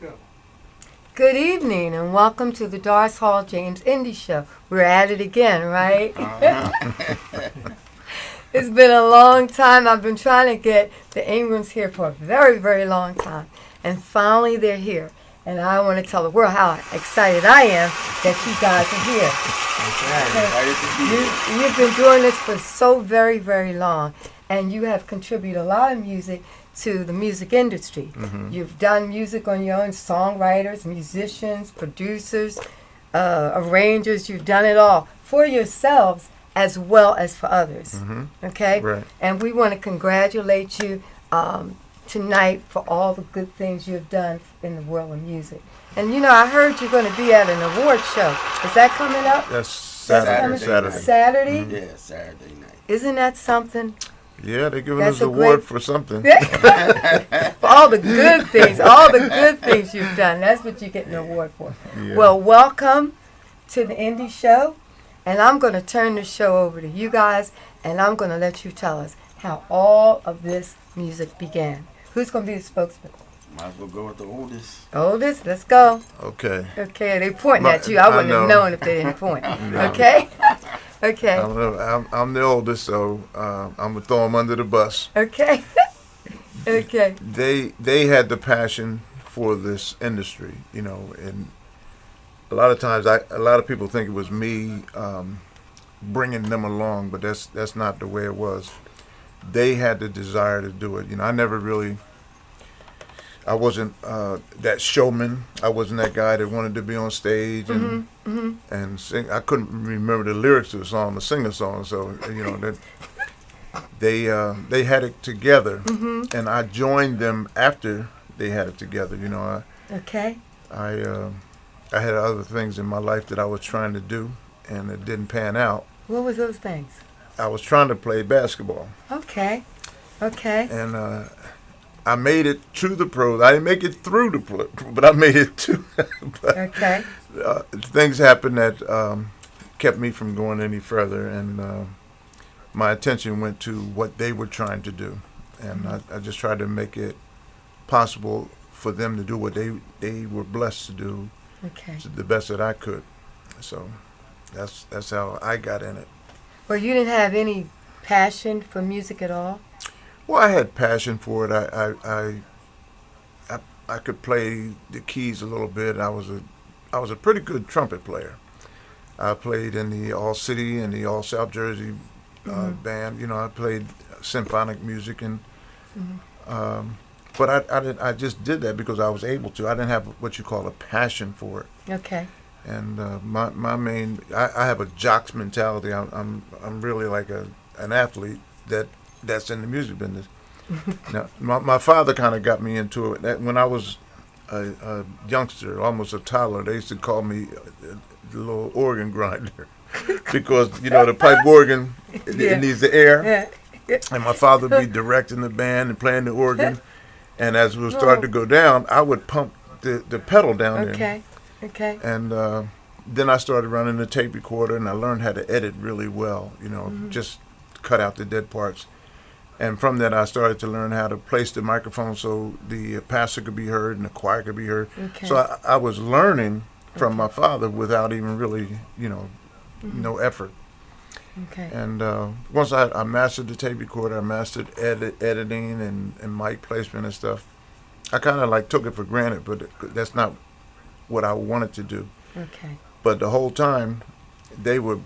Go. Good evening and welcome to the Doris Hall James Indie Show. We're at it again, right? It's been a long time. I've been trying to get the Ingrams here for a very, very long time. And finally they're here. And I want to tell the world how excited I am that you guys are here. You've been doing this for so very, very long. And you have contributed a lot of music to the music industry. Mm-hmm. You've done music on your own, songwriters, musicians, producers, arrangers. You've done it all for yourselves as well as for others. Mm-hmm. Okay? Right. And we want to congratulate you tonight for all the good things you've done in the world of music. And you know, I heard you're going to be at an award show. Is that coming up? That's Saturday. Saturday? Mm-hmm. Yeah, Saturday night. Isn't that something? Yeah, they're giving us an award for something. For all the good things, you've done. That's what you get an award for. Yeah. Well, welcome to the Indie Show. And I'm going to turn the show over to you guys, and I'm going to let you tell us how all of this music began. Who's going to be the spokesman? Might as well go with the oldest. Oldest? Let's go. Okay. Okay, they pointing at you. I wouldn't have known if they didn't point. Okay? Okay. I'm the oldest, so I'm going to throw them under the bus. Okay. Okay. They had the passion for this industry, you know, and a lot of times a lot of people think it was me bringing them along, but that's not the way it was. They had the desire to do it. You know, I wasn't that showman. I wasn't that guy that wanted to be on stage and sing. I couldn't remember the lyrics to the song, to sing a song. So you know that they had it together, and I joined them after they had it together. You know, I had other things in my life that I was trying to do, and it didn't pan out. What was those things? I was trying to play basketball. Okay. Okay. And I made it to the pros. I didn't make it through the pro, but I made it to. Okay. Things happened that kept me from going any further, and my attention went to what they were trying to do, and I just tried to make it possible for them to do what they were blessed to do. Okay. To the best that I could. So that's how I got in it. Well, you didn't have any passion for music at all? Well, I had passion for it. I could play the keys a little bit. I was a pretty good trumpet player. I played in the All City and the All South Jersey band. You know, I played symphonic music and but I just did that because I was able to. I didn't have what you call a passion for it. Okay. And my main, I have a jock's mentality. I'm really like an athlete that's in the music business. Now, my father kind of got me into it. When I was a youngster, almost a toddler, they used to call me the little organ grinder because you know the pipe organ it needs the air, and my father would be directing the band and playing the organ. And as we started to go down, I would pump the pedal down there. Okay, okay. And then I started running the tape recorder, and I learned how to edit really well, you know, just cut out the dead parts. And from that, I started to learn how to place the microphone so the pastor could be heard and the choir could be heard. Okay. So I was learning from my father without even really, you know, no effort. Okay. And once I mastered the tape recorder, I mastered editing and mic placement and stuff. I kind of like took it for granted, but that's not what I wanted to do. Okay. But the whole time, they were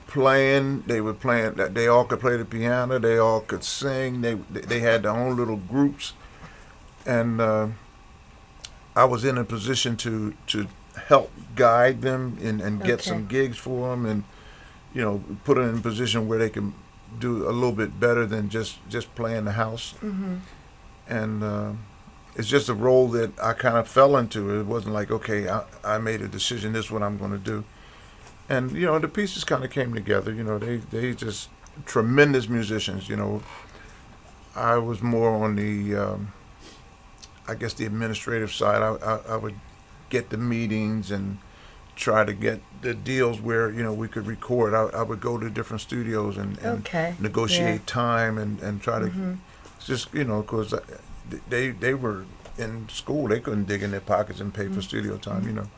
playing. They all could play the piano. They all could sing. They had their own little groups, and I was in a position to help guide them and get some gigs for them and. You know, put them in a position where they can do a little bit better than just playing the house. And it's just a role that I kind of fell into. It wasn't like, okay, I made a decision, this is what I'm going to do. And, you know, the pieces kind of came together. You know, they just tremendous musicians, you know. I was more on the, I guess, the administrative side. I would get the meetings and try to get the deals where, you know, we could record. I would go to different studios and negotiate time and try to just, you know, because they were in school, they couldn't dig in their pockets and pay for studio time, you know.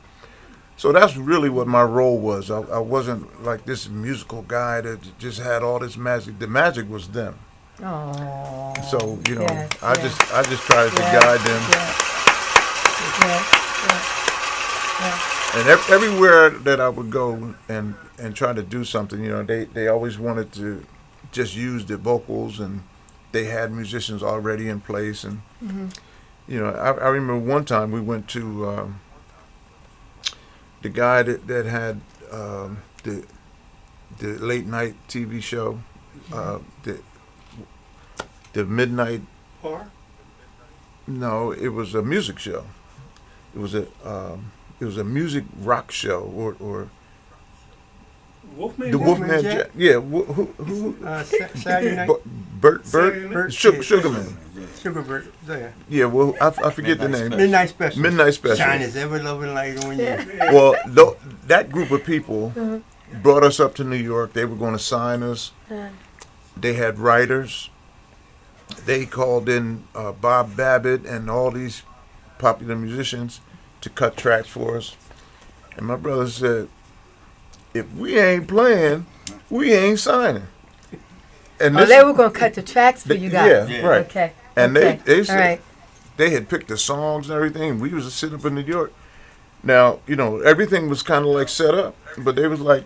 So that's really what my role was. I wasn't like this musical guy that just had all this magic. The magic was them. Oh. So, you know, Yes, I yes. just tried to guide them. And everywhere that I would go and try to do something, you know, they always wanted to just use the vocals, and they had musicians already in place. And, you know, I remember one time we went to the guy that had the late night TV show, the midnight. No, it was a music show. It was a music rock show or Wolfman. the Wolfman Jack. Yeah, who? Saturday night. Bert Bert, Sugarman. Sugarbird. There. Yeah, well, I forget the name. Midnight Special. Midnight Special. Shine his ever loving light on you. Well, that group of people brought us up to New York. They were going to sign us. They had writers. They called in Bob Babbitt and all these popular musicians to cut tracks for us. And my brother said, if we ain't playing, we ain't signing. And They were going to cut the tracks for you guys. Yeah, right. Okay. And okay. they All said, right. they had picked the songs and everything. We was just sitting up in New York. Now, you know, everything was kind of like set up, but they was like,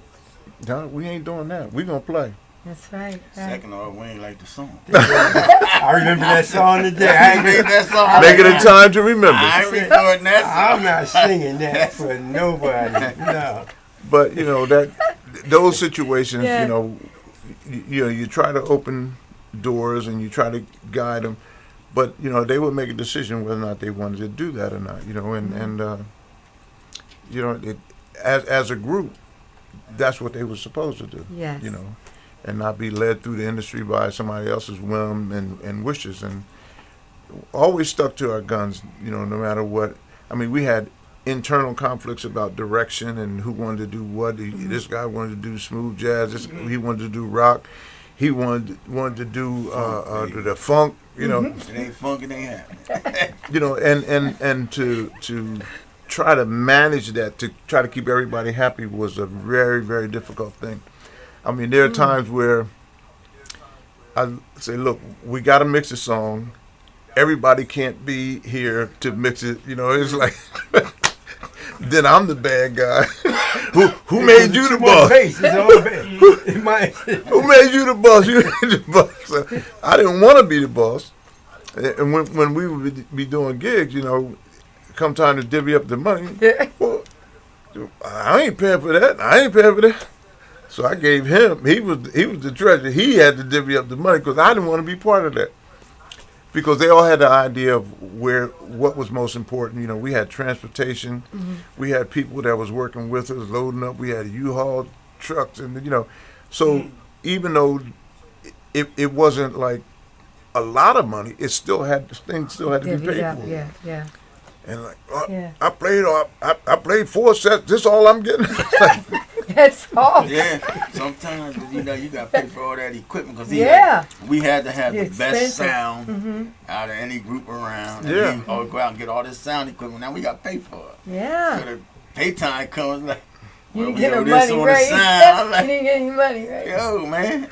no, we ain't doing that. We gonna play. That's right. Second off, we ain't like the song. I remember that song today. I ain't Make that song. Make it a time to remember. I ain't recording that song. I'm not singing that for nobody. No. But you know those situations, Yeah. you know, you try to open doors and you try to guide them, but you know they would make a decision whether or not they wanted to do that or not. You know, and you know, as a group, that's what they were supposed to do. Yes. You know, and not be led through the industry by somebody else's whim and wishes, and always stuck to our guns. You know, no matter what. I mean, we had internal conflicts about direction and who wanted to do what. This guy wanted to do smooth jazz. He wanted to do rock. He wanted to do the funk. You know, It ain't funk, it ain't happening. you know, and to try to manage that, to try to keep everybody happy was a very, very difficult thing. I mean, there are times where I say, look, we got to mix a song. Everybody can't be here to mix it. You know, it's like, then I'm the bad guy. who made you the boss? Bass, it's all bass. Who made you the boss? You made the boss. So I didn't want to be the boss. And when we would be doing gigs, you know, come time to divvy up the money, well, I ain't paying for that. I ain't paying for that. So I gave him. He was the treasurer. He had to divvy up the money because I didn't want to be part of that. Because they all had the idea of what was most important. You know, we had transportation. We had people that was working with us, loading up. We had U-Haul trucks, and you know, so even though it wasn't like a lot of money, things still had to be paid for. Yeah. And like, Yeah. I played 4 sets. This all I'm getting. That's all. Yeah, sometimes you know you got to pay for all that equipment because we had to have the It's best expensive. sound out of any group around. Yeah. And we go out and get all this sound equipment. Now we got to pay for it. Yeah. So the pay time comes like, You well, didn't we get owe no this money, on the right? sound. I'm You like, didn't get any money, right? yo, man.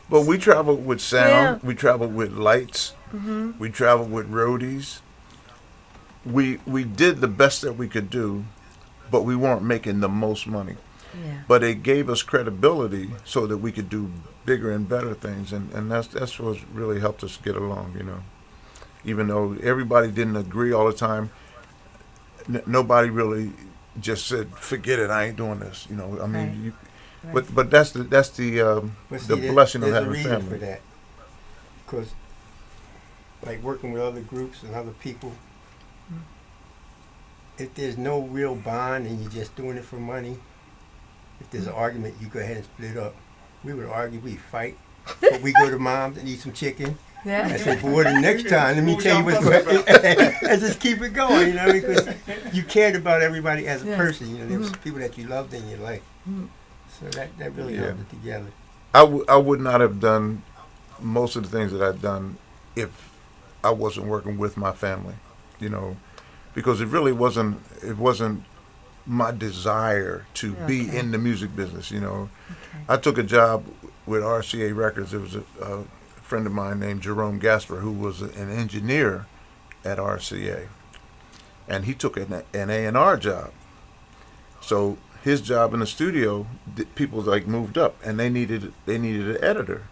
But we traveled with sound. Yeah. We traveled with lights. We traveled with roadies. We did the best that we could do, but we weren't making the most money. Yeah. But it gave us credibility so that we could do bigger and better things, and that's what really helped us get along. You know, even though everybody didn't agree all the time, nobody really just said, "Forget it, I ain't doing this." You know, I mean, Right. but that's the But see, the blessing of there's a having reason family. for that. Because, like working with other groups and other people, if there's no real bond and you're just doing it for money, if there's an argument, you go ahead and split up. We would argue, we fight, but we go to mom's and eat some chicken. I Yeah. said, boy, the next time, let me tell you what's going on. And just keep it going, you know, because you cared about everybody as a Yeah. person. You know, there was people that you loved in your life. So that really Yeah. held it together. I would not have done most of the things that I've done if I wasn't working with my family. you know, because it really wasn't. It wasn't my desire to be in the music business. You know, I took a job with RCA Records. There was a friend of mine named Jerome Gasper who was an engineer at RCA, and he took an A&R job. So his job in the studio, people like moved up, and they needed an editor.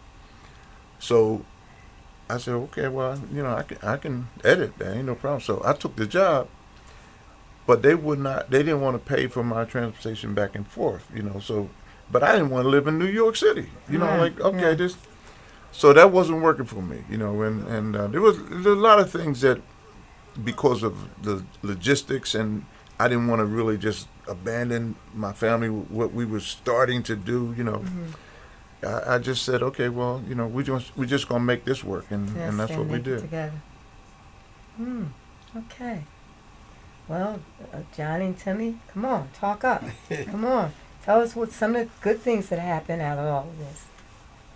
So I said, okay, well, you know, I can edit. That ain't no problem. So I took the job, but they didn't want to pay for my transportation back and forth, you know. So, but I didn't want to live in New York City, you know, like, okay, so that wasn't working for me, you know, and there was a lot of things that, because of the logistics, and I didn't want to really just abandon my family, what we were starting to do, you know. I just said, okay, well, you know, we're just gonna make this work, and that's what we did. Together. Okay. Well, Johnny and Timmy, come on, talk up. Come on, tell us what some of the good things that happened out of all of this.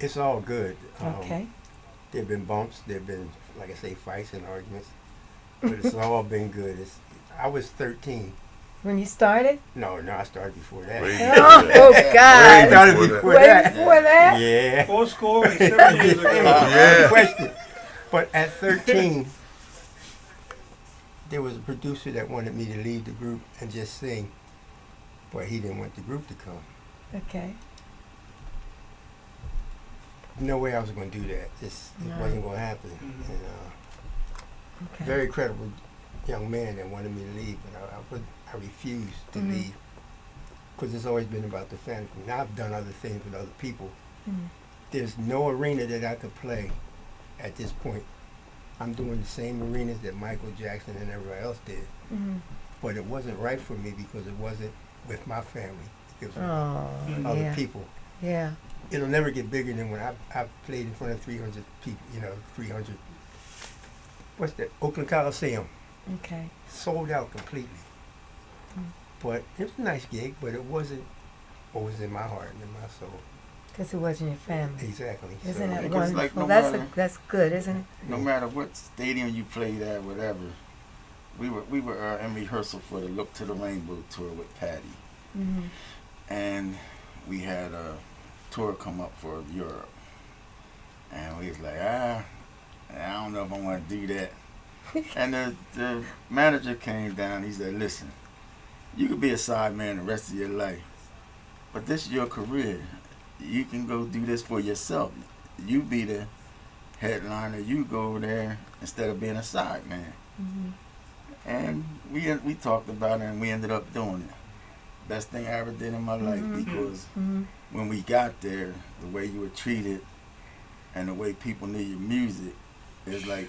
It's all good. Okay. There've been bumps. There've been, like I say, fights and arguments, but it's all been good. I was 13. When you started? No, I started before that. Oh God! I started before that. Before that? Yeah. 7 years ago. Yeah. Question. But at 13, there was a producer that wanted me to leave the group and just sing, but he didn't want the group to come. Okay. No way I was going to do that. It wasn't going to happen. And, very credible young man that wanted me to leave, but I refused to leave, because it's always been about the family. Now I've done other things with other people. There's no arena that I could play at this point. I'm doing the same arenas that Michael Jackson and everybody else did, but it wasn't right for me because it wasn't with my family. It was with other people. Yeah. It'll never get bigger than when I played in front of 300 people, you know, 300. What's that? Oakland Coliseum. Okay. Sold out completely. But it was a nice gig, but it wasn't what was in my heart and in my soul. Because it wasn't your family. Exactly. Isn't that Because, wonderful? like, That's good, isn't it? No matter what stadium you played at, whatever, we were in rehearsal for the Look to the Rainbow tour with Patty, and we had a tour come up for Europe, and we was like, I don't know if I want to do that. And the manager came down. He said, listen, you could be a side man the rest of your life, but this is your career. You can go do this for yourself. You be the headliner. You go there instead of being a side man. And we talked about it, and we ended up doing it. Best thing I ever did in my life, because when we got there, the way you were treated and the way people knew your music, it's like,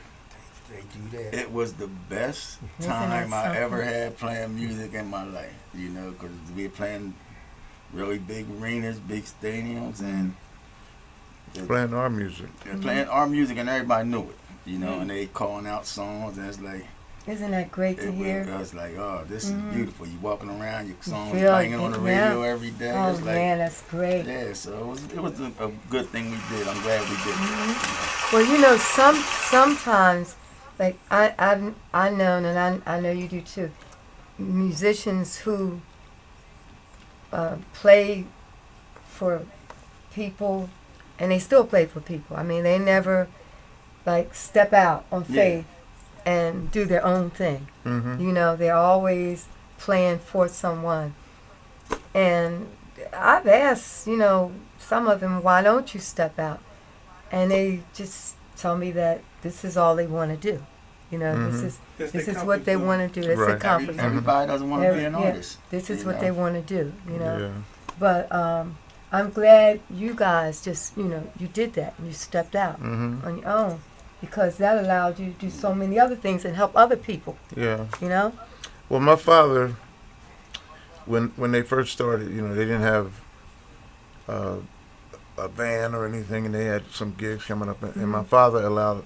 they do that. It was the best time I ever had playing music in my life, you know, because we were playing really big arenas, big stadiums, and playing our music. Playing our music, and everybody knew it, you know, and they calling out songs, and it's like, isn't that great to hear? I was like, oh, this is beautiful. You walking around, your songs playing on the radio every day. Oh, it's like, man, that's great. Yeah, so it was a good thing we did. I'm glad we did it. Well, you know, sometimes, like I know, and I know you do too, musicians who play for people, and they still play for people. I mean, they never like step out on faith and do their own thing. You know, they're always playing for someone. And I've asked, you know, some of them, why don't you step out? And they just tell me that this is all they want to do. You know, this is what they want to do. It's a comfort zone. Everybody doesn't want to be an artist. This is what they want to do, you know. Yeah. But I'm glad you guys just, you know, you did that and you stepped out on your own, because that allowed you to do so many other things and help other people. Yeah. You know? Well, my father, when they first started, you know, they didn't have a band or anything, and they had some gigs coming up, and my father allowed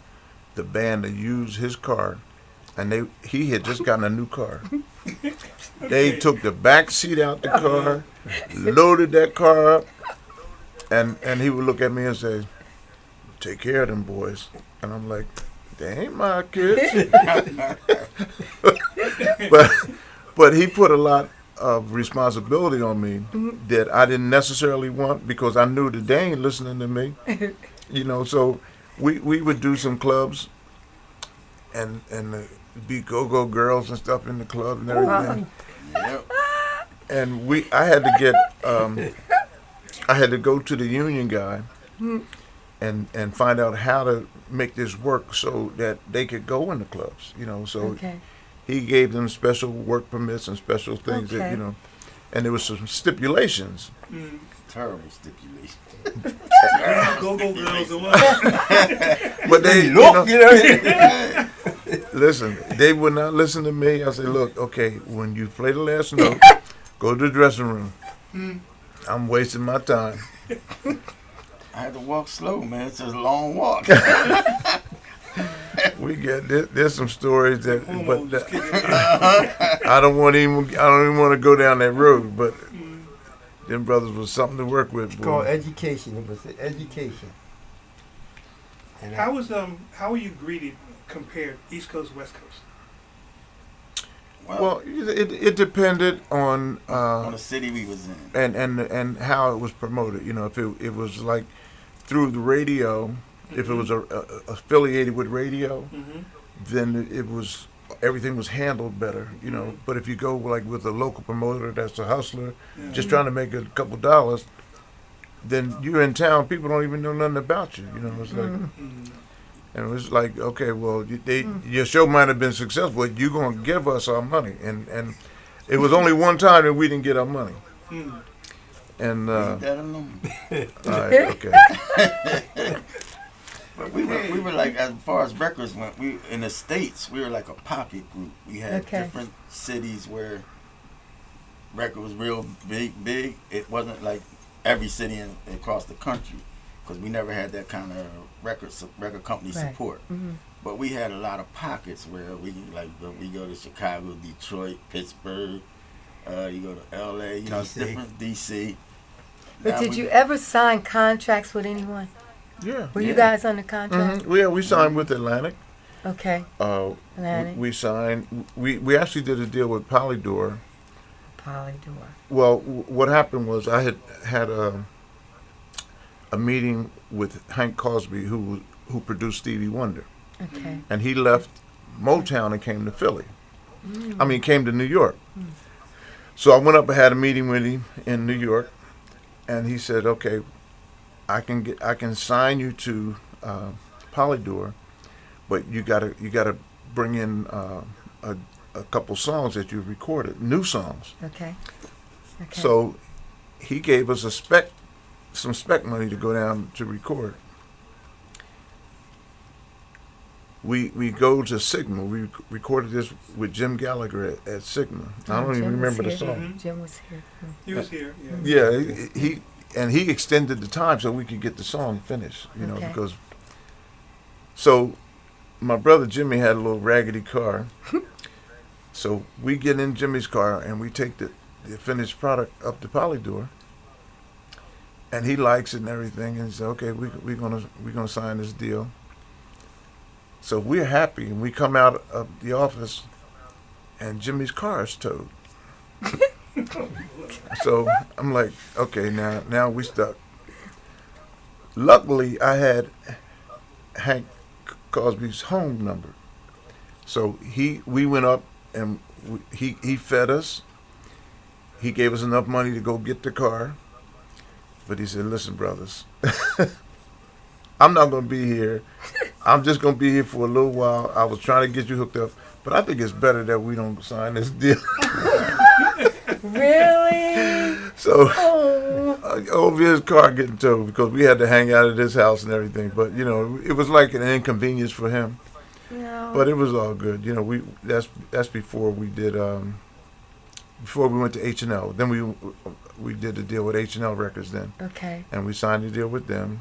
the band to use his car, and he had just gotten a new car. They took the back seat out the car, loaded that car up, and he would look at me and say, take care of them boys. And I'm like, they ain't my kids. but he put a lot of responsibility on me that I didn't necessarily want because I knew that they ain't listening to me. So we would do some clubs and be go-go girls and stuff in the club and everything. Yep. And I had to get I had to go to the union guy and find out how to make this work so that they could go in the clubs, So Okay. he gave them special work permits and special things that, Okay. and there was some stipulations. Terrible stipulation. Go-go girls and what? But they Look, listen, they would not listen to me. I said, look, okay, when you play the last note, go to the dressing room. I'm wasting my time. I had to walk slow, man. It's just a long walk. We get there's some stories that, Hormones but kicking in. I don't even want to go down that road. But them brothers was something to work with. It's Boy. called education. It was education. And How were you greeted compared East Coast, West Coast? Well, it depended on the city we was in. and how it was promoted. If it was like through the radio, if it was affiliated with radio, then it was everything was handled better. But if you go like with a local promoter that's a hustler, just trying to make a couple dollars, then you're in town. People don't even know nothing about you. It's like. And it was like, okay, well, your show might have been successful, but you're going to give us our money. And it was only one time that we didn't get our money. And, Leave that alone. all right, okay. But we were like, as far as records went, we in the States, we were like a pocket group. We had different cities where record was real big. It wasn't like every city across the country, because we never had that kind of record company support. But we had a lot of pockets where we go to Chicago, Detroit, Pittsburgh, you go to LA, it's different, DC. But did you ever sign contracts with anyone? Yeah. Were you guys under contract? Yeah, we signed with Atlantic. Okay. Atlantic. We signed. We actually did a deal with Polydor. Polydor. Well, what happened was I had a meeting with Hank Cosby, who produced Stevie Wonder. Okay. And he left Motown and came to Philly. Came to New York. So I went up and had a meeting with him in New York, and he said, "Okay, I can sign you to Polydor, but you gotta bring in a couple songs that you recorded, new songs." Okay. So he gave us some spec money to go down to record. We go to Sigma. We recorded this with Jim Gallagher at Sigma. I don't even remember the song. Jim was here. He was here, yeah. Yeah, he extended the time so we could get the song finished. Okay. Because. So, my brother Jimmy had a little raggedy car. So we get in Jimmy's car and we take the finished product up to Polydor. And he likes it and everything, and he said, "Okay, we're gonna sign this deal." So we're happy, and we come out of the office, and Jimmy's car is towed. So I'm like, okay, now we stuck. Luckily, I had Hank Cosby's home number, so we went up and he fed us. He gave us enough money to go get the car. But he said, "Listen, brothers, I'm not going to be here. I'm just going to be here for a little while. I was trying to get you hooked up, but I think it's better that we don't sign this deal." Really? So over his car getting towed because we had to hang out at his house and everything. But, it was like an inconvenience for him. No. But it was all good. That's before we did, before we went to H&L. Then we did the deal with H&L Records then. Okay. And we signed the deal with them.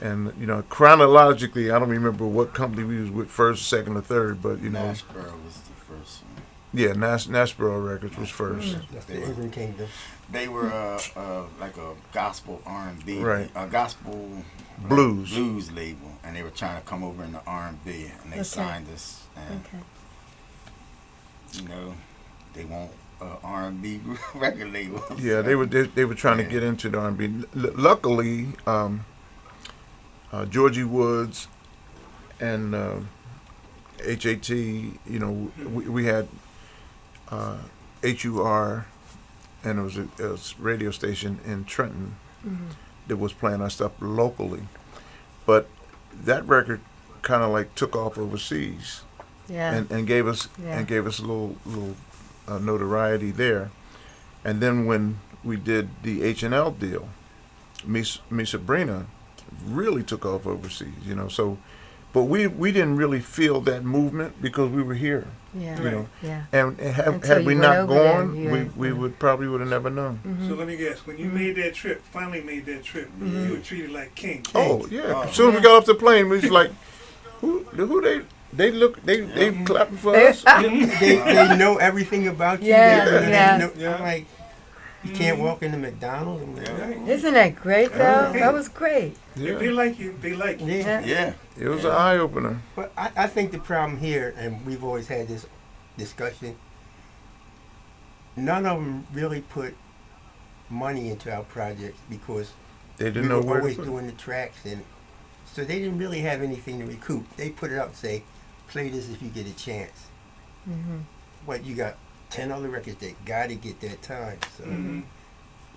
And, chronologically, I don't remember what company we was with first, second, or third, but, Nashboro was the first one. Yeah, Nashboro Records was first. That's the Ingram Kingdom. They were like a gospel R&B, Right. a gospel blues label, and they were trying to come over in the R&B, and they Okay. signed us. And Okay. you know, they want R&B record label. Yeah, they were trying to get into the R&B. Luckily, Georgie Woods and HAT, you know, we had HUR, and it was a radio station in Trenton that was playing our stuff locally. But that record kind of like took off overseas, Yeah. and gave us Yeah. a little notoriety there. And then when we did the H&L deal, Miss Sabrina really took off overseas, you know. So, but we didn't really feel that movement because we were here, Yeah. you know. Yeah. And Until had you we went not over there, gone, you we had- we would have never known. So let me guess, when you made that trip, finally made that trip, you were treated like king. Oh yeah. Oh. As soon as we got off the plane, we was like, who they clapping for us. They know everything about you. Yeah, They yeah. know, I'm like, you can't walk into McDonald's. And, Isn't that great, though? That was great. If they like you, they like you. yeah. Yeah. It was an eye opener. But I think the problem here, and we've always had this discussion, none of them really put money into our projects because They we didn't know were where always to put it. doing the tracks, and so they didn't really have anything to recoup. They put it out and say, play this if you get a chance. Mm-hmm. But you got 10 other records that got to get that time. So, Mhm.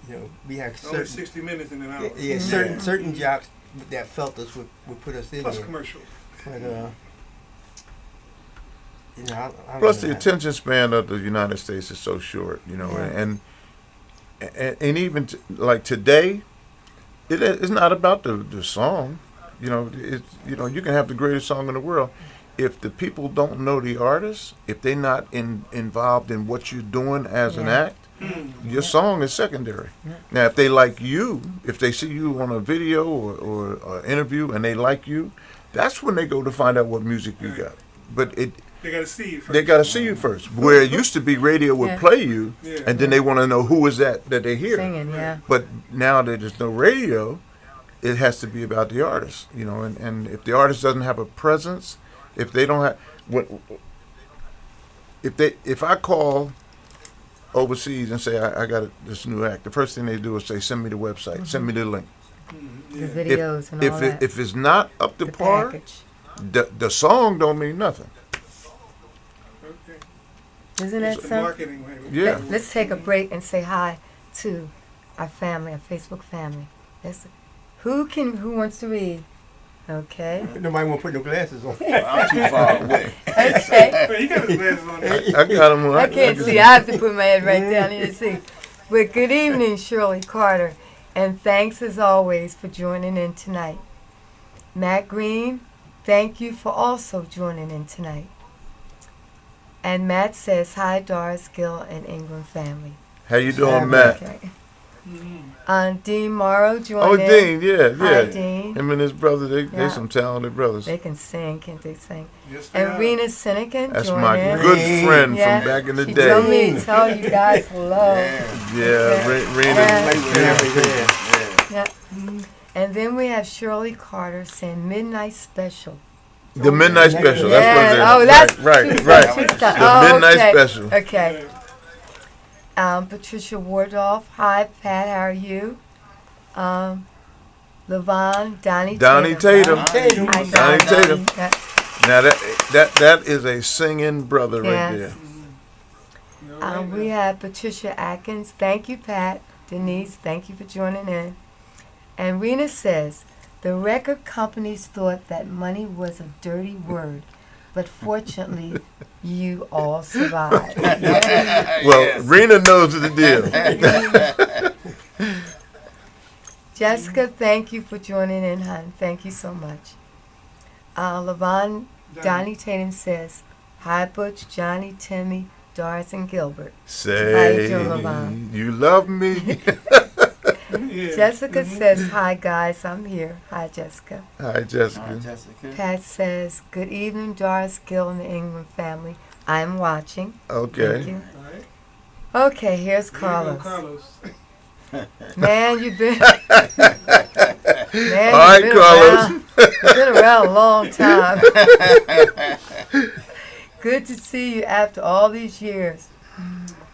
you know, we have Only certain, 60 minutes in an hour. yeah, certain jocks that felt us would put us in Plus there. commercial. But, you know, I Plus, don't the know. attention span of the United States is so short, you know, Yeah. and even like today, it's not about the song, you know. You can have the greatest song in the world. If the people don't know the artist, if they're not involved in what you're doing as an Yeah. act, your song is secondary. Now, if they like you, if they see you on a video or interview and they like you, that's when they go to find out what music you got. But They got to see you first. they got to see you first. Where it used to be, radio would Yeah. play you, Yeah. and then they want to know who is that they hear. Singing, yeah. But now that there's no radio, it has to be about the artist, you know. And if the artist doesn't have a presence, if they don't have, if I call overseas and say I got this new act, the first thing they do is say, send me the website, send me the link. The videos and all that. If it's not up to The par, package. the song don't mean nothing. Okay. Isn't that It's the something? marketing way. Yeah. Let's take a break and say hi to our family, our Facebook family. Who wants to read? Okay. Nobody want to put no glasses on. I'm too far away. Okay. Well, he got his glasses on there. I got them. I can't see. I have to put my head right down here to see. But good evening, Shirley Carter, and thanks as always for joining in tonight. Matt Green, thank you for also joining in tonight. And Matt says, hi, Doris Gill and Ingram family. How you doing, Matt? Okay. Mhm. Dean Morrow joined Oh, in. Dean, yeah. Hi, Dean. Him and his brother, they Yeah. some talented brothers. They can sing, can't they sing? Yes, they And are. Rena Sinekin That's joined my in. good friend Yeah. from back in the She day. told me to tell you guys hello. Yeah. Yeah, Rena. Yeah. Yeah. Yeah. And then we have Shirley Carter saying Midnight Special. The Midnight Special. Yeah. That's what it is. Oh, that's right. She's The oh, Midnight okay. Special. Okay. Patricia Wardolph. Hi, Pat. How are you? Levon, Donnie Tatum. Hi, Donnie Tatum. Yeah. Now that is a singing brother right Yes. there. We have Patricia Atkins. Thank you, Pat. Denise, thank you for joining in. And Rena says, the record companies thought that money was a dirty word, but fortunately, you all survived. Well, Rena knows the deal. Jessica, thank you for joining in, hon. Thank you so much. Levon, Donnie Tatum says, hi, Butch, Johnny, Timmy, Doris, and Gilbert. Say How you doing, Levon? you love me. Yeah. Jessica says, hi, guys, I'm here. Hi, Jessica. Hi, Hi, Jessica. Jessica. Pat says, good evening, Doris, Gill, and the Ingram family. I'm watching. Thank Okay. you. All right. Okay, here's There you go, Carlos. Carlos. Man, you've been Man, All right, you've Carlos. been around a long time. Good to see you after all these years.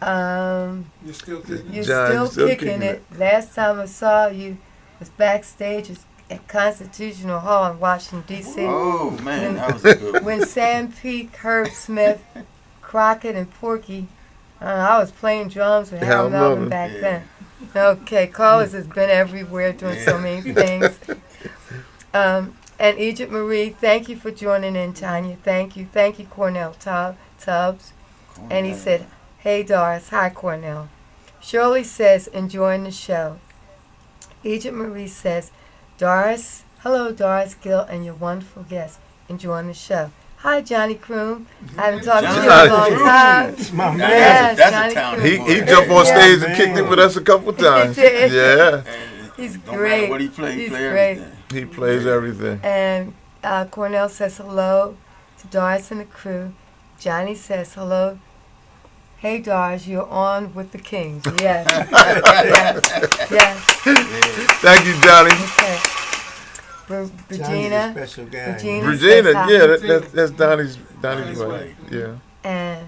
You're still kicking. You're John, still kicking it. Last time I saw you was backstage at Constitutional Hall in Washington, D.C. Oh, man, that was a good one. When Sam Peake, Herb Smith, Crockett, and Porky, I was playing drums with Harold Melvin back then. Okay, Carlos has been everywhere doing so many things. And Egypt Marie, thank you for joining in, Tanya. Thank you. Thank you, Cornell Tubbs. And he said, hey, Doris. Hi, Cornell. Shirley says, enjoying the show. Egypt Marie says, Doris, hello, Doris Gill, and your wonderful guest. Enjoying the show. Hi, Johnny Croom. I haven't talked to you in a long time. My man. Yes, That's Johnny a town Croom. He jumped on stage and kicked it with us a couple times. did. Yeah, He's Don't great. matter what he plays, he He's play great. everything. he plays everything. And Cornell says hello to Doris and the crew. Johnny says hello. Hey, Doris, you're on with the Kings. Yes. yes. Thank you, Johnny. Okay. Johnny's Regina. a special guy. Regina. Regina, says hi. yeah, that's Donnie's Donnie's wife. wife. Yeah. And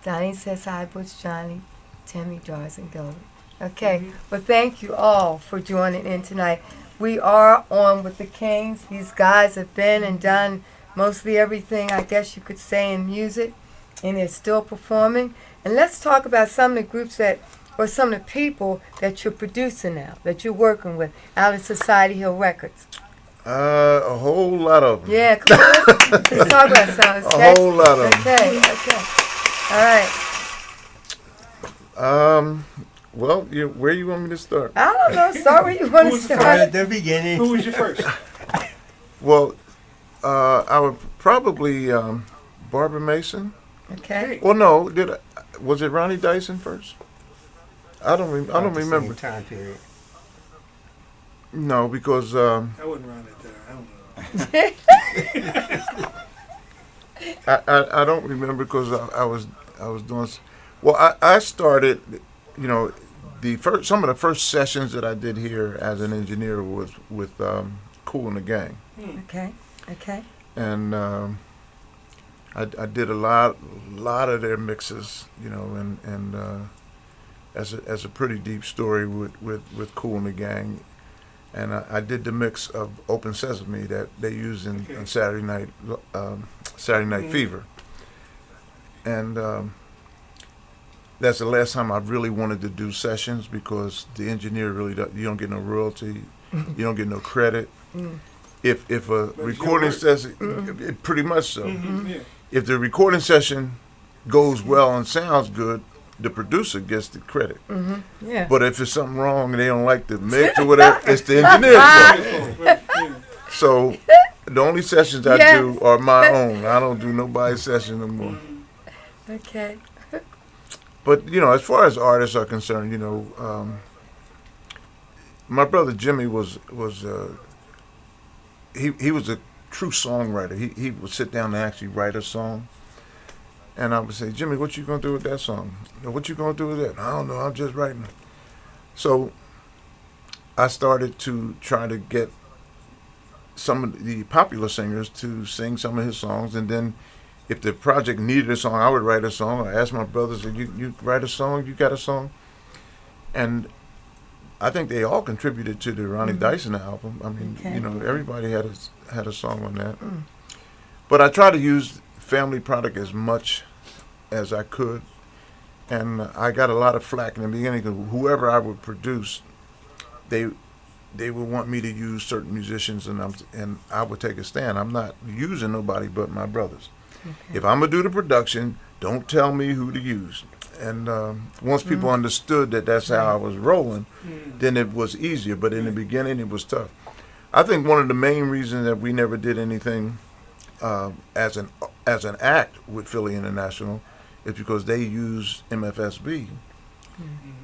Donnie says hi, Butch, Johnny, Timmy, Doris, and Gilbert. Okay. Well, thank you all for joining in tonight. We are on with the Kings. These guys have been and done mostly everything, I guess you could say, in music, and they're still performing. And let's talk about some of the groups or some of the people that you're producing now, that you're working with out of Society Hill Records. A whole lot of them. Yeah, come on, let's talk about some. A whole lot of them. Okay. All right. Well, where you want me to start? I don't know. Start where you want to Start start. at the beginning. Who was your first? Well, I would probably Barbara Mason. Okay. Well, no, was it Ronnie Dyson first? I don't About the same remember. time period. No, because I wasn't around that time. I don't know. I don't remember because I was doing. Well, I started, some of the first sessions that I did here as an engineer was with Kool and the Gang, Okay. and I did a lot of their mixes, and as a pretty deep story with Kool and the Gang, and I did the mix of Open Sesame that they used in Saturday Night Fever, and that's the last time I really wanted to do sessions because the engineer really you don't get no royalty, you don't get no credit. If a recording session, pretty much so. Yeah. If the recording session goes well and sounds good, the producer gets the credit. Yeah. But if it's something wrong and they don't like the mix or whatever, it's the engineer's fault. Yeah. So the only sessions I do are my own. I don't do nobody's session no more. Okay. But as far as artists are concerned, my brother Jimmy was he was a true songwriter. He would sit down and actually write a song, and I would say, Jimmy, what you gonna do with that song? What you gonna do with that? I don't know. I'm just writing. So I started to try to get some of the popular singers to sing some of his songs, and then if the project needed a song, I would write a song. I asked my brothers, you write a song? You got a song? And I think they all contributed to the Ronnie Dyson album. I mean, everybody had a song on that. But I tried to use Family Product as much as I could, and I got a lot of flack in the beginning because whoever I would produce, they would want me to use certain musicians, and I would take a stand. I'm not using nobody but my brothers. Okay. If I'm gonna do the production, don't tell me who to use. And once people understood that that's how I was rolling, then it was easier. But in the beginning, it was tough. I think one of the main reasons that we never did anything as an act with Philly International is because they used MFSB,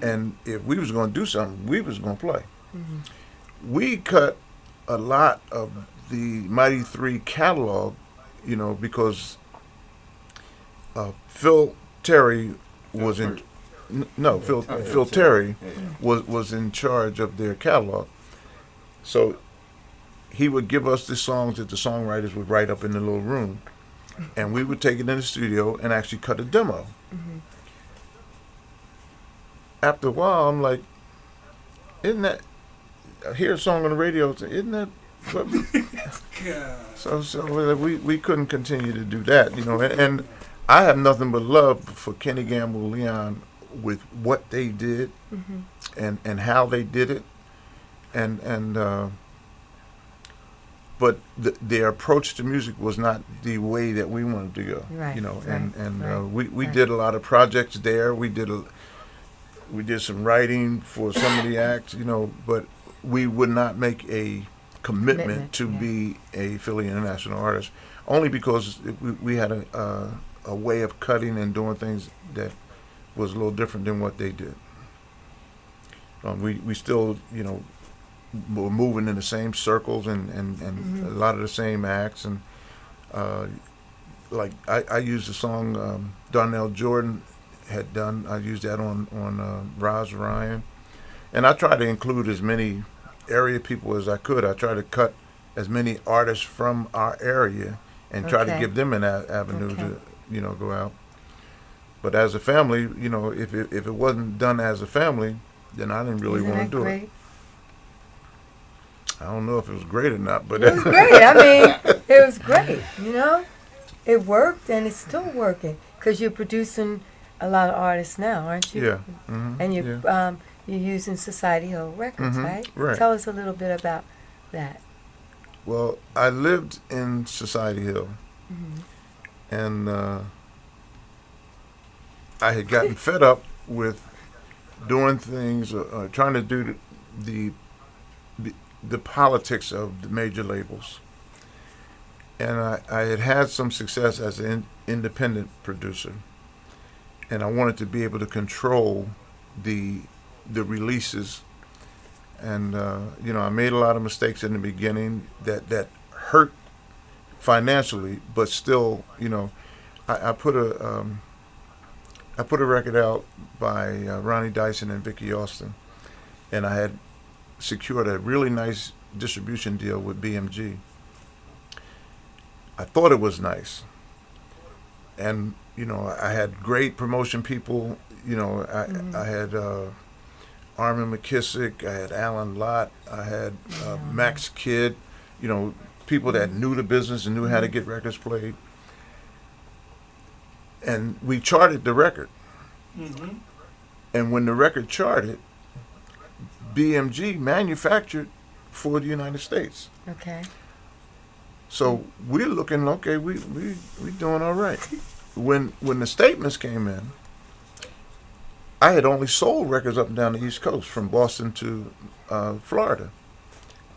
and if we was going to do something, we was going to play. We cut a lot of the Mighty Three catalog, because Phil Terry was in. No, Phil Terry was in charge of their catalog. So he would give us the songs that the songwriters would write up in the little room, and we would take it in the studio and actually cut a demo. After a while, I'm like, isn't that, I hear a song on the radio, isn't that what? So we couldn't continue to do that, you know, and I have nothing but love for Kenny Gamble, Leon, with what they did and how they did it, but their approach to music was not the way that we wanted to go, you know, we did a lot of projects there. We did some writing for some of the acts, you know, but we would not make a commitment to be a Philly International artist, only because we had a way of cutting and doing things that was a little different than what they did. We still, you know, were moving in the same circles and a lot of the same acts, and like I used the song Darnell Jordan had done. I used that on Roz Ryan, and I tried to include as many area people as I could. I tried to cut as many artists from our area and try to give them an avenue to, you know, go out. But as a family, you know, if it wasn't done as a family, then I didn't really want to do it. I don't know if it was great or not, but it was great. I mean, it was great. You know, it worked, and it's still working because you're producing a lot of artists now, aren't you? Yeah. And you're using Society Hill Records, right? Right. Tell us a little bit about that. Well, I lived in Society Hill, and I had gotten fed up with doing things, trying to do the politics of the major labels. And I had some success as an independent producer, and I wanted to be able to control the releases. And you know, I made a lot of mistakes in the beginning that hurt financially, but still, you know, I put a record out by Ronnie Dyson and Vicky Austin, and I had secured a really nice distribution deal with BMG. I thought it was nice, and you know, I had great promotion people. You know, I had Armin McKissick, I had Alan Lott, I had Max Kidd. You know, people that knew the business and knew how to get records played. And we charted the record. And when the record charted, BMG manufactured for the United States. Okay. So we're looking, okay, we doing all right. When the statements came in, I had only sold records up and down the East Coast, from Boston to Florida,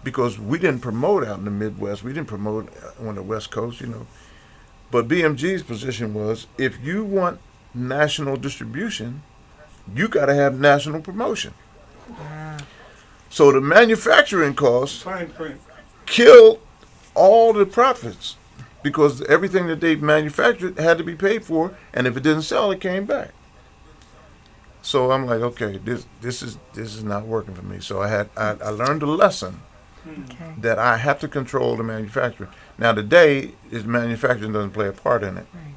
because we didn't promote out in the Midwest. We didn't promote on the West Coast, you know. But BMG's position was, if you want national distribution, you got to have national promotion. Wow. So the manufacturing costs Fine print. killed all the profits, because everything that they manufactured had to be paid for, and if it didn't sell, it came back. So I'm like, okay, this is not working for me. So I learned a lesson that I have to control the manufacturing. Now today, manufacturing doesn't play a part in it. Right.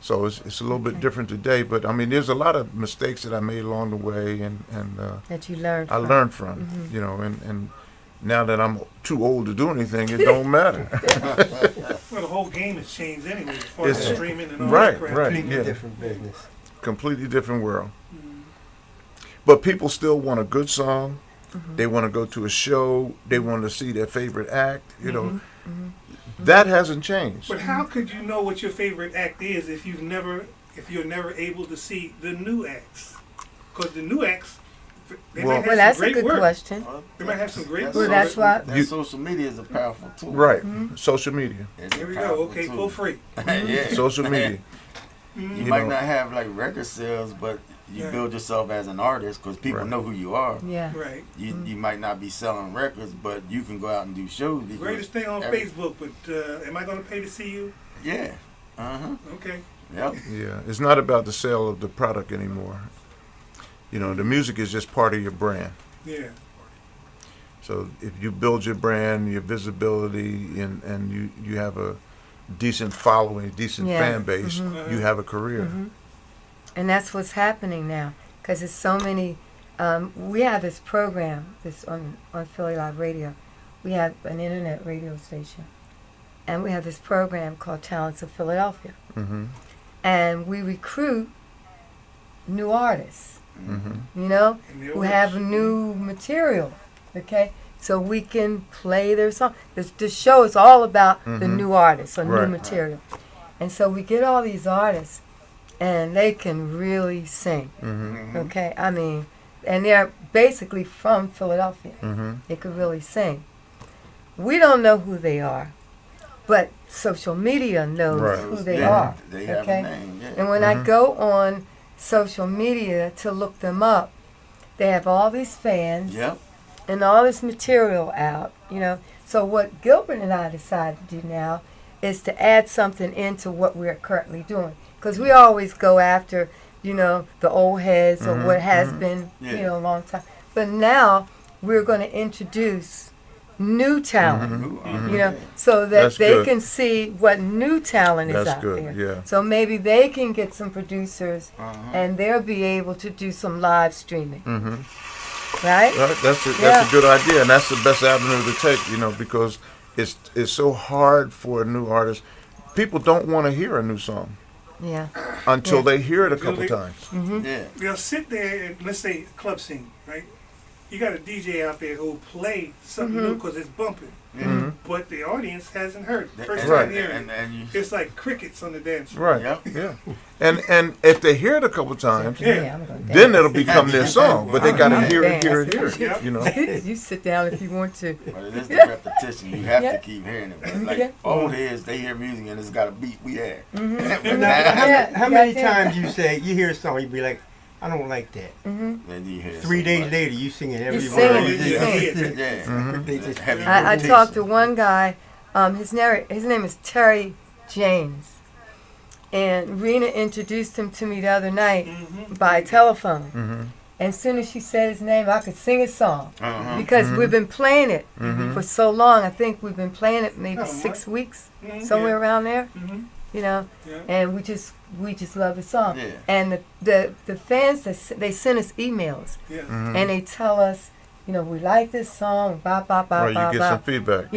So it's a little bit different today. But I mean, there's a lot of mistakes that I made along the way, and that you learned. I learned from, you know, and now that I'm too old to do anything, it don't matter. Well, the whole game has changed anyway, as far as streaming and all right, that crap. right. Completely different business. Completely different world. But people still want a good song. They want to go to a show. They want to see their favorite act. You know, that hasn't changed. But how could you know what your favorite act is if you're never able to see the new acts? Because the new acts, they might have some that's a great good work. question. They might have some great Well, work. that's why. Social media is a powerful tool. Right. Social media. It's a Here we go. powerful Okay, tool. full free. Yeah. Social media. You You might know. not have like record sales, but you build yourself as an artist because people Right. know who you are. Yeah. Right. You might not be selling records, but you can go out and do shows. because Greatest thing on every- Facebook, but am I going to pay to see you? Yeah. Okay. Yep. Yeah. It's not about the sale of the product anymore. You know, the music is just part of your brand. Yeah. So if you build your brand, your visibility, and you have a decent following, decent fan base, you have a career. And that's what's happening now, because there's so many. We have this program, this on Philly Live Radio. We have an internet radio station, and we have this program called Talents of Philadelphia. And we recruit new artists, you know, who have new material, okay? So we can play their song. This show is all about the new artists or new material. And so we get all these artists, and they can really sing, okay? I mean, and they're basically from Philadelphia. They could really sing. We don't know who they are, but social media knows who they are. They have a name, And when I go on social media to look them up, they have all these fans and all this material out, you know. So what Gilbert and I decided to do now is to add something into what we're currently doing. Because we always go after, you know, the old heads or what has been, you know, a long time. But now we're going to introduce new talent, you know, so that they can see what new talent is out there. So maybe they can get some producers and they'll be able to do some live streaming. Right? That's a good idea, and that's the best avenue to take, you know, because it's so hard for a new artist. People don't want to hear a new song. Until they hear it a couple times. They'll sit there and, let's say, club scene, right? You got a DJ out there who'll play something new because it's bumping. But the audience hasn't heard it. First time hearing it. It's like crickets on the dance floor. And if they hear it a couple times, then it'll become their song. But they got to hear it, you know. You sit down if you want to. But it is the repetition. You have to keep hearing it. Like old heads, they hear music and it's got a beat we had. How many times you hear a song, you be like, I don't like that. Then you hear 3 days later, you singing every word. I talked to one guy. His name is Terry James, and Rena introduced him to me the other night by telephone. And as soon as she said his name, I could sing his song because we've been playing it for so long. I think we've been playing it maybe 6 weeks, somewhere around there. You know, and we just love the song. And the fans, they send us emails, and they tell us, you know, we like this song, blah, blah, blah, blah, you get some feedback.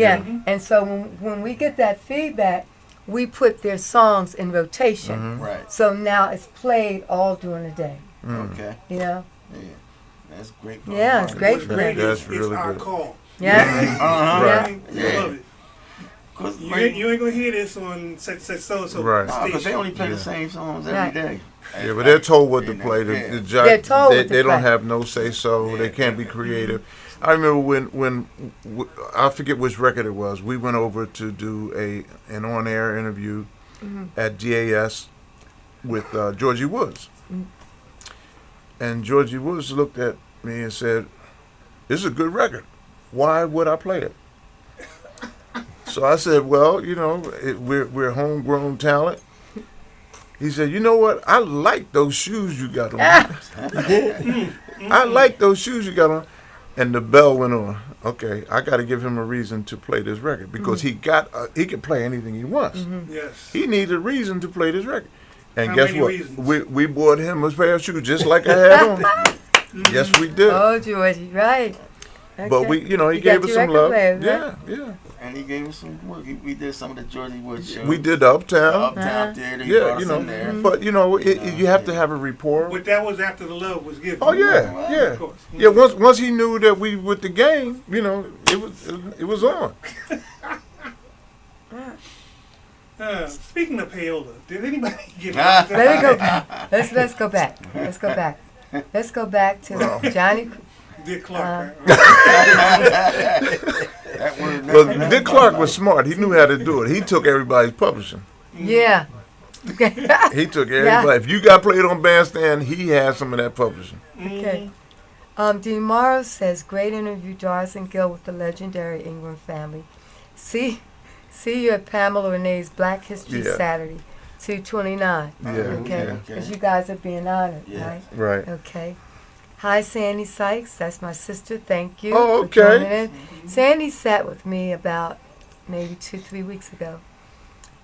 And so when we get that feedback, we put their songs in rotation. So now it's played all during the day. You know? That's great for it's great for them. That's really it's our good. call. Yeah. You ain't gonna hear this on such so because they only play the same songs every day. Yeah, but they're told what to play. They're told what to they don't play. have no say so. They can't be creative. I remember when I forget which record it was. We went over to do an on-air interview at DAS with Georgie Woods, and Georgie Woods looked at me and said, "This is a good record. Why would I play it?" So I said, well, you know, we're homegrown talent. He said, you know what? I like those shoes you got on. I like those shoes you got on. And the bell went on. Okay, I got to give him a reason to play this record because he can play anything he wants. He needs a reason to play this record. And guess what? We bought him a pair of shoes just like I had on. Yes, we did. Oh, Georgie, right. Okay. But he gave us some love. Players, yeah. And he gave us some work. We did some of the Georgie Wood shows. We did Uptown. Theater. He brought us in there. But you have to have a rapport. But that was after the love was given. Oh yeah. Of course. Yeah. Once he knew that we with the game, you know, it was on. Speaking of payola, did anybody give? Let me go back. Let's go back. Let's go back to Johnny. Dick Clark. Well, Dick Clark was smart. He knew how to do it. He took everybody's publishing. Yeah. He took everybody. If you got played on Bandstand, he had some of that publishing. Okay. Dean Morrow says, great interview, Doris and Gil with the legendary Ingram family. See you at Pamela Renee's Black History Saturday, 2/29. Okay. Because you guys are being honored, right? Right. Okay. Hi, Sandy Sykes. That's my sister. Thank you. Oh, for joining okay. in. Sandy sat with me about maybe 2-3 weeks ago,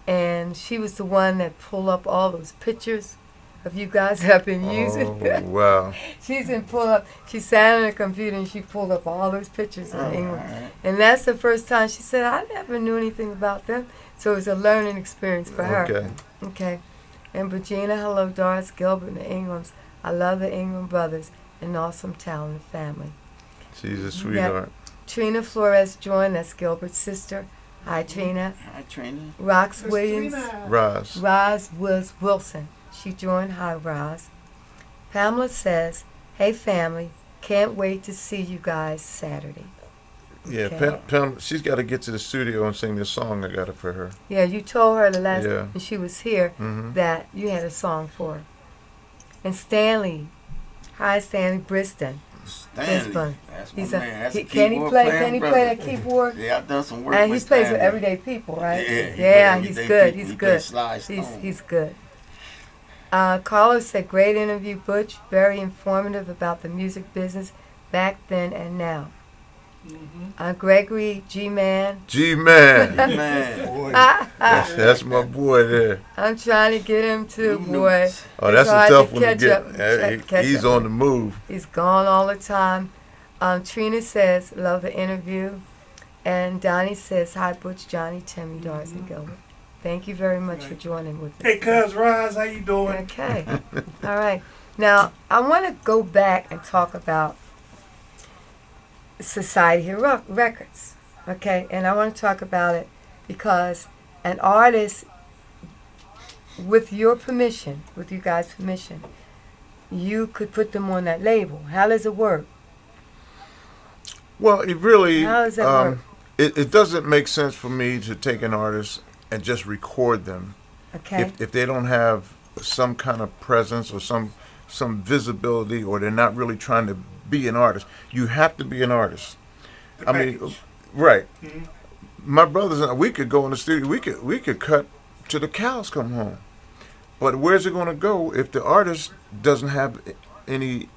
and she was the one that pulled up all those pictures of you guys that I've been using. Oh, wow. She's been pulled up. She sat on the computer and she pulled up all those pictures of England. And that's the first time she said, I never knew anything about them. So it was a learning experience for her. Okay. Okay. And Regina, hello, Doris, Gilbert, and the Ingrams. I love the Ingram brothers, an awesome, talented family. She's a sweetheart. Trina Flores joined. That's Gilbert's sister. Hi, Trina. Hi, Trina. Rox Williams. Roz was Wilson. She joined. Hi, Roz. Pamela says, hey, family. Can't wait to see you guys Saturday. Yeah, Okay. Pam, she's got to get to the studio and sing this song I got it for her. Yeah, you told her the last Yeah. when she was here Mhm. that you had a song for her. And Stanley. Hi, Stanley Briston. Stanley. fun. That's my He's man. That's a can he keyboard play? playing Can he brother. play that keyboard? Yeah, I've done some work And he with plays with Stanley. everyday people, right? Yeah, he's everyday good. people. He's He good. plays Sly Stone. He's good. Carlos said, great interview, Butch. Very informative about the music business back then and now. Gregory G-Man. G-Man. Man. Boy, That's my boy there. I'm trying to get him too, New boy. notes. Oh, that's It's a hard tough to one to catch up. get. Catch He's up. on the move. He's gone all the time. Trina says, love the interview. And Donnie says, hi, Butch, Johnny, Timmy, Doris, and Gilbert. Thank you very much for joining with us. Hey, cuz Roz, how you doing? Okay. All right. Now, I want to go back and talk about Society Hero Records. Okay? And I want to talk about it because an artist, with your permission, with you guys' permission, you could put them on that label. How does it work? Well, it really, How does that work? it doesn't make sense for me to take an artist and just record them. Okay. If they don't have some kind of presence or some visibility, or they're not really trying to be an artist. You have to be an artist. I mean, right. Mhm. My brothers and I, we could go in the studio. We could cut till the cows come home. But where's it going to go if the artist doesn't have any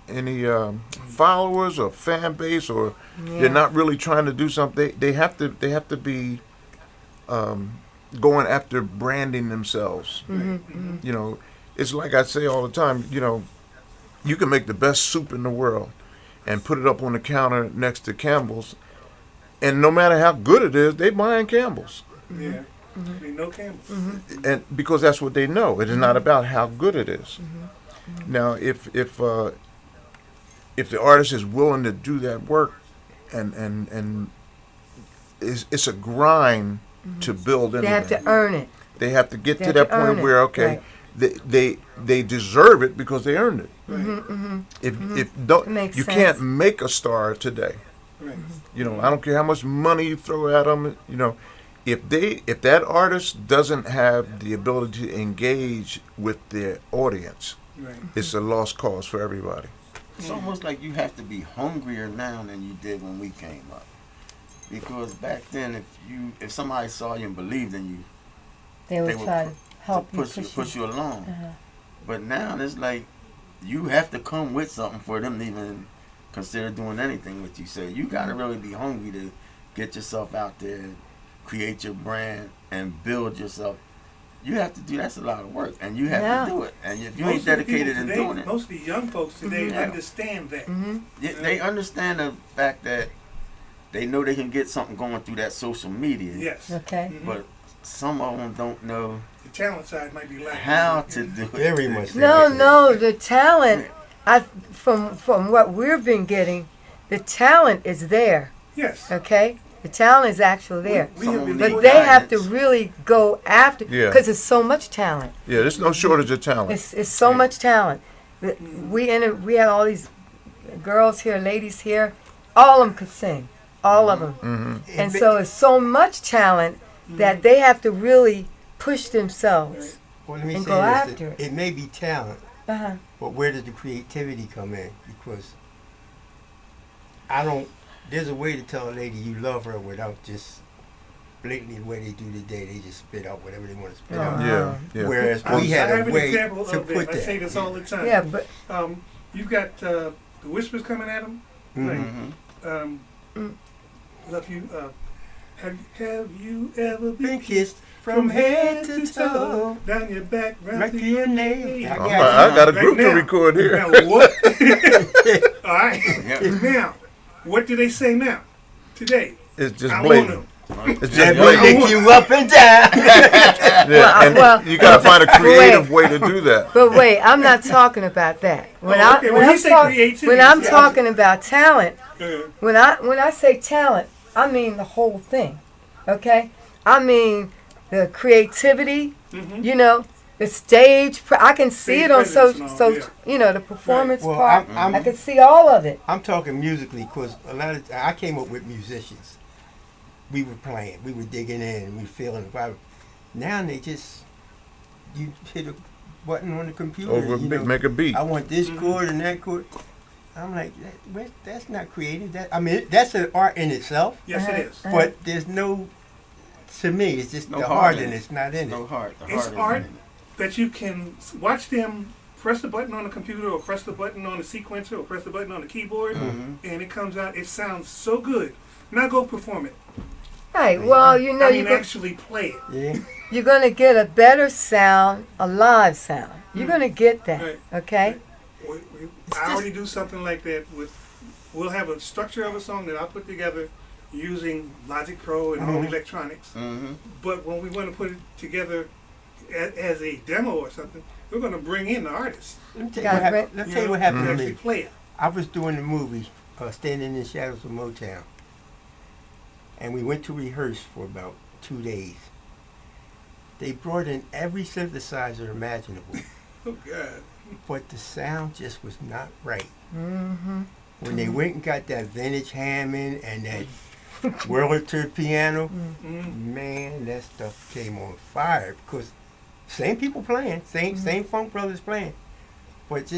followers or fan base, or they're not really trying to do something? They have to be going after branding themselves. You know, it's like I say all the time. You know, you can make the best soup in the world and put it up on the counter next to Campbell's, and no matter how good it is, they buying Campbell's. Yeah. No Campbell. And because that's what they know. It is not about how good it is. Now, if the artist is willing to do that work, and it's a grind to build anything. They have to earn it. They have to get They to have that to earn point it. where Right. they deserve it because they earned it. If It makes you sense. can't make a star today. Right. You know, I don't care how much money you throw at them. You know, if that artist doesn't have the ability to engage with their audience, Right. it's a lost cause for everybody. It's almost like you have to be hungrier now than you did when we came up. Because back then, if somebody saw you and believed in you, They would would try to help you, push you along. Uh-huh. But now it's like you have to come with something for them to even consider doing anything with you. So you got to really be hungry to get yourself out there, create your brand, and build yourself. You have to do that's a lot of work, and you have to do it. And if you ain't dedicated in doing it, most of the young folks today understand that. they understand the fact that they know they can get something going through that social media. Yes. Okay. But some of them don't know The talent side might be lacking. how to do it. very much. No, the talent. From what we've been getting, the talent is there. Yes. Okay, the talent is actually there, We have been but doing they that. have to really go after Yeah. because there's so much talent. Yeah, there's no shortage of talent. It's so much talent. We had all these girls here, ladies here. All of them could sing. All of them. And so it's so much talent that they have to really push themselves. Well, let me and say go this, after it. it may be talent, Uh-huh. but where does the creativity come in? Because there's a way to tell a lady you love her without just blatantly the way they do today. They just spit out whatever they want to spit out. Yeah, yeah. Whereas I we had have a an way example to of put that. I say that. this all the time. Yeah, but You got the whispers coming at them. Love you. Have you ever been kissed from head to toe, down your back, right to your nail? I got a group to record here. Now what? All right. Now, what do they say now? Today, it's just blatant. It's just lick you up and down. You got to find a creative way to do that. But wait, I'm not talking about that. When I'm talking about talent, when I say talent, I mean the whole thing. Okay, I mean the creativity. You know, the stage. I can see it on you know, the performance part. I can see all of it. I'm talking musically because a lot of I came up with musicians. We were playing, we were digging in, we were feeling the vibe. Now they just, you hit a button on the computer. Make a beat. I want this chord and that chord. I'm like, that's not creative. That's an art in itself. Yes, it is. But there's no, to me, it's just the heart in it. It's not in it. No heart. It's art that you can watch them press the button on the computer or press the button on the sequencer or press the button on the keyboard and it comes out, it sounds so good. Now go perform it. Right. Well, you know, you actually play it. Yeah. You're gonna get a better sound, a live sound. You're gonna get that. Right. Okay. I already do something like that. We'll have a structure of a song that I'll put together using Logic Pro and home electronics. But when we want to put it together as a demo or something, we're going to bring in the artist. Let me tell you what happened to me. Play it. I was doing the movie, Standing in the Shadows of Motown. And we went to rehearse for about 2 days. They brought in every synthesizer imaginable. Oh, God. But the sound just was not right. When they went and got that vintage Hammond and that Wurlitzer piano, man, that stuff came on fire. Because same people playing, same funk brothers playing. But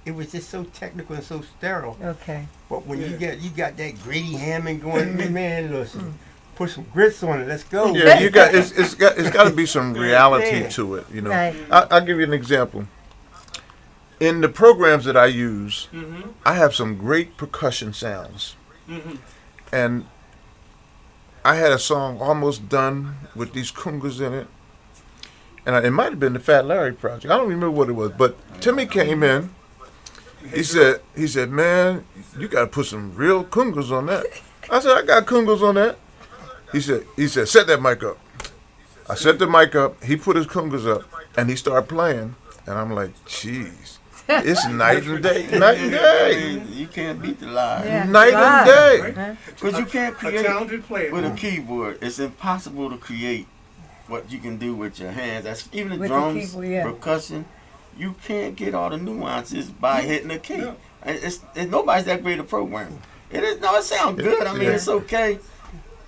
it was just so technical and so sterile. Okay. But when you got that gritty Hammond going, man, listen, put some grits on it. Let's go. Yeah, it's got to be some reality to it. You know, right. I'll give you an example. In the programs that I use, I have some great percussion sounds, and I had a song almost done with these congas in it, and it might have been the Fat Larry project. I don't remember what it was, but Timmy came in. He said, man, you got to put some real congas on that. I said, I got congas on that. He said, set that mic up. I set the mic up. He put his congas up, and he started playing. And I'm like, jeez, it's night and day. You can't beat the live. Yeah. Night and day. Because you can't create talented player with a keyboard. It's impossible to create what you can do with your hands. That's even the With drums, the keyboard, percussion. You can't get all the nuances by hitting a key. No. It's nobody's that great a programmer. It sounds good. I mean, it's okay.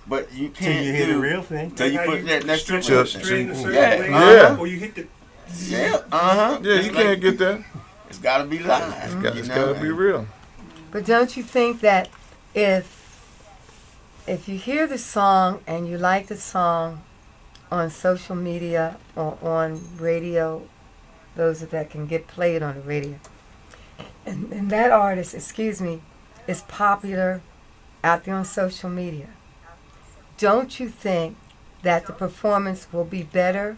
But you can't till you hit the real thing. Till you put that next string. Or you hit the. Yeah, you can't get that. It's got to be live. It's got to be real. But don't you think that if you hear the song and you like the song on social media or on radio, those that can get played on the radio, and that artist, is popular out there on social media, don't you think that the performance will be better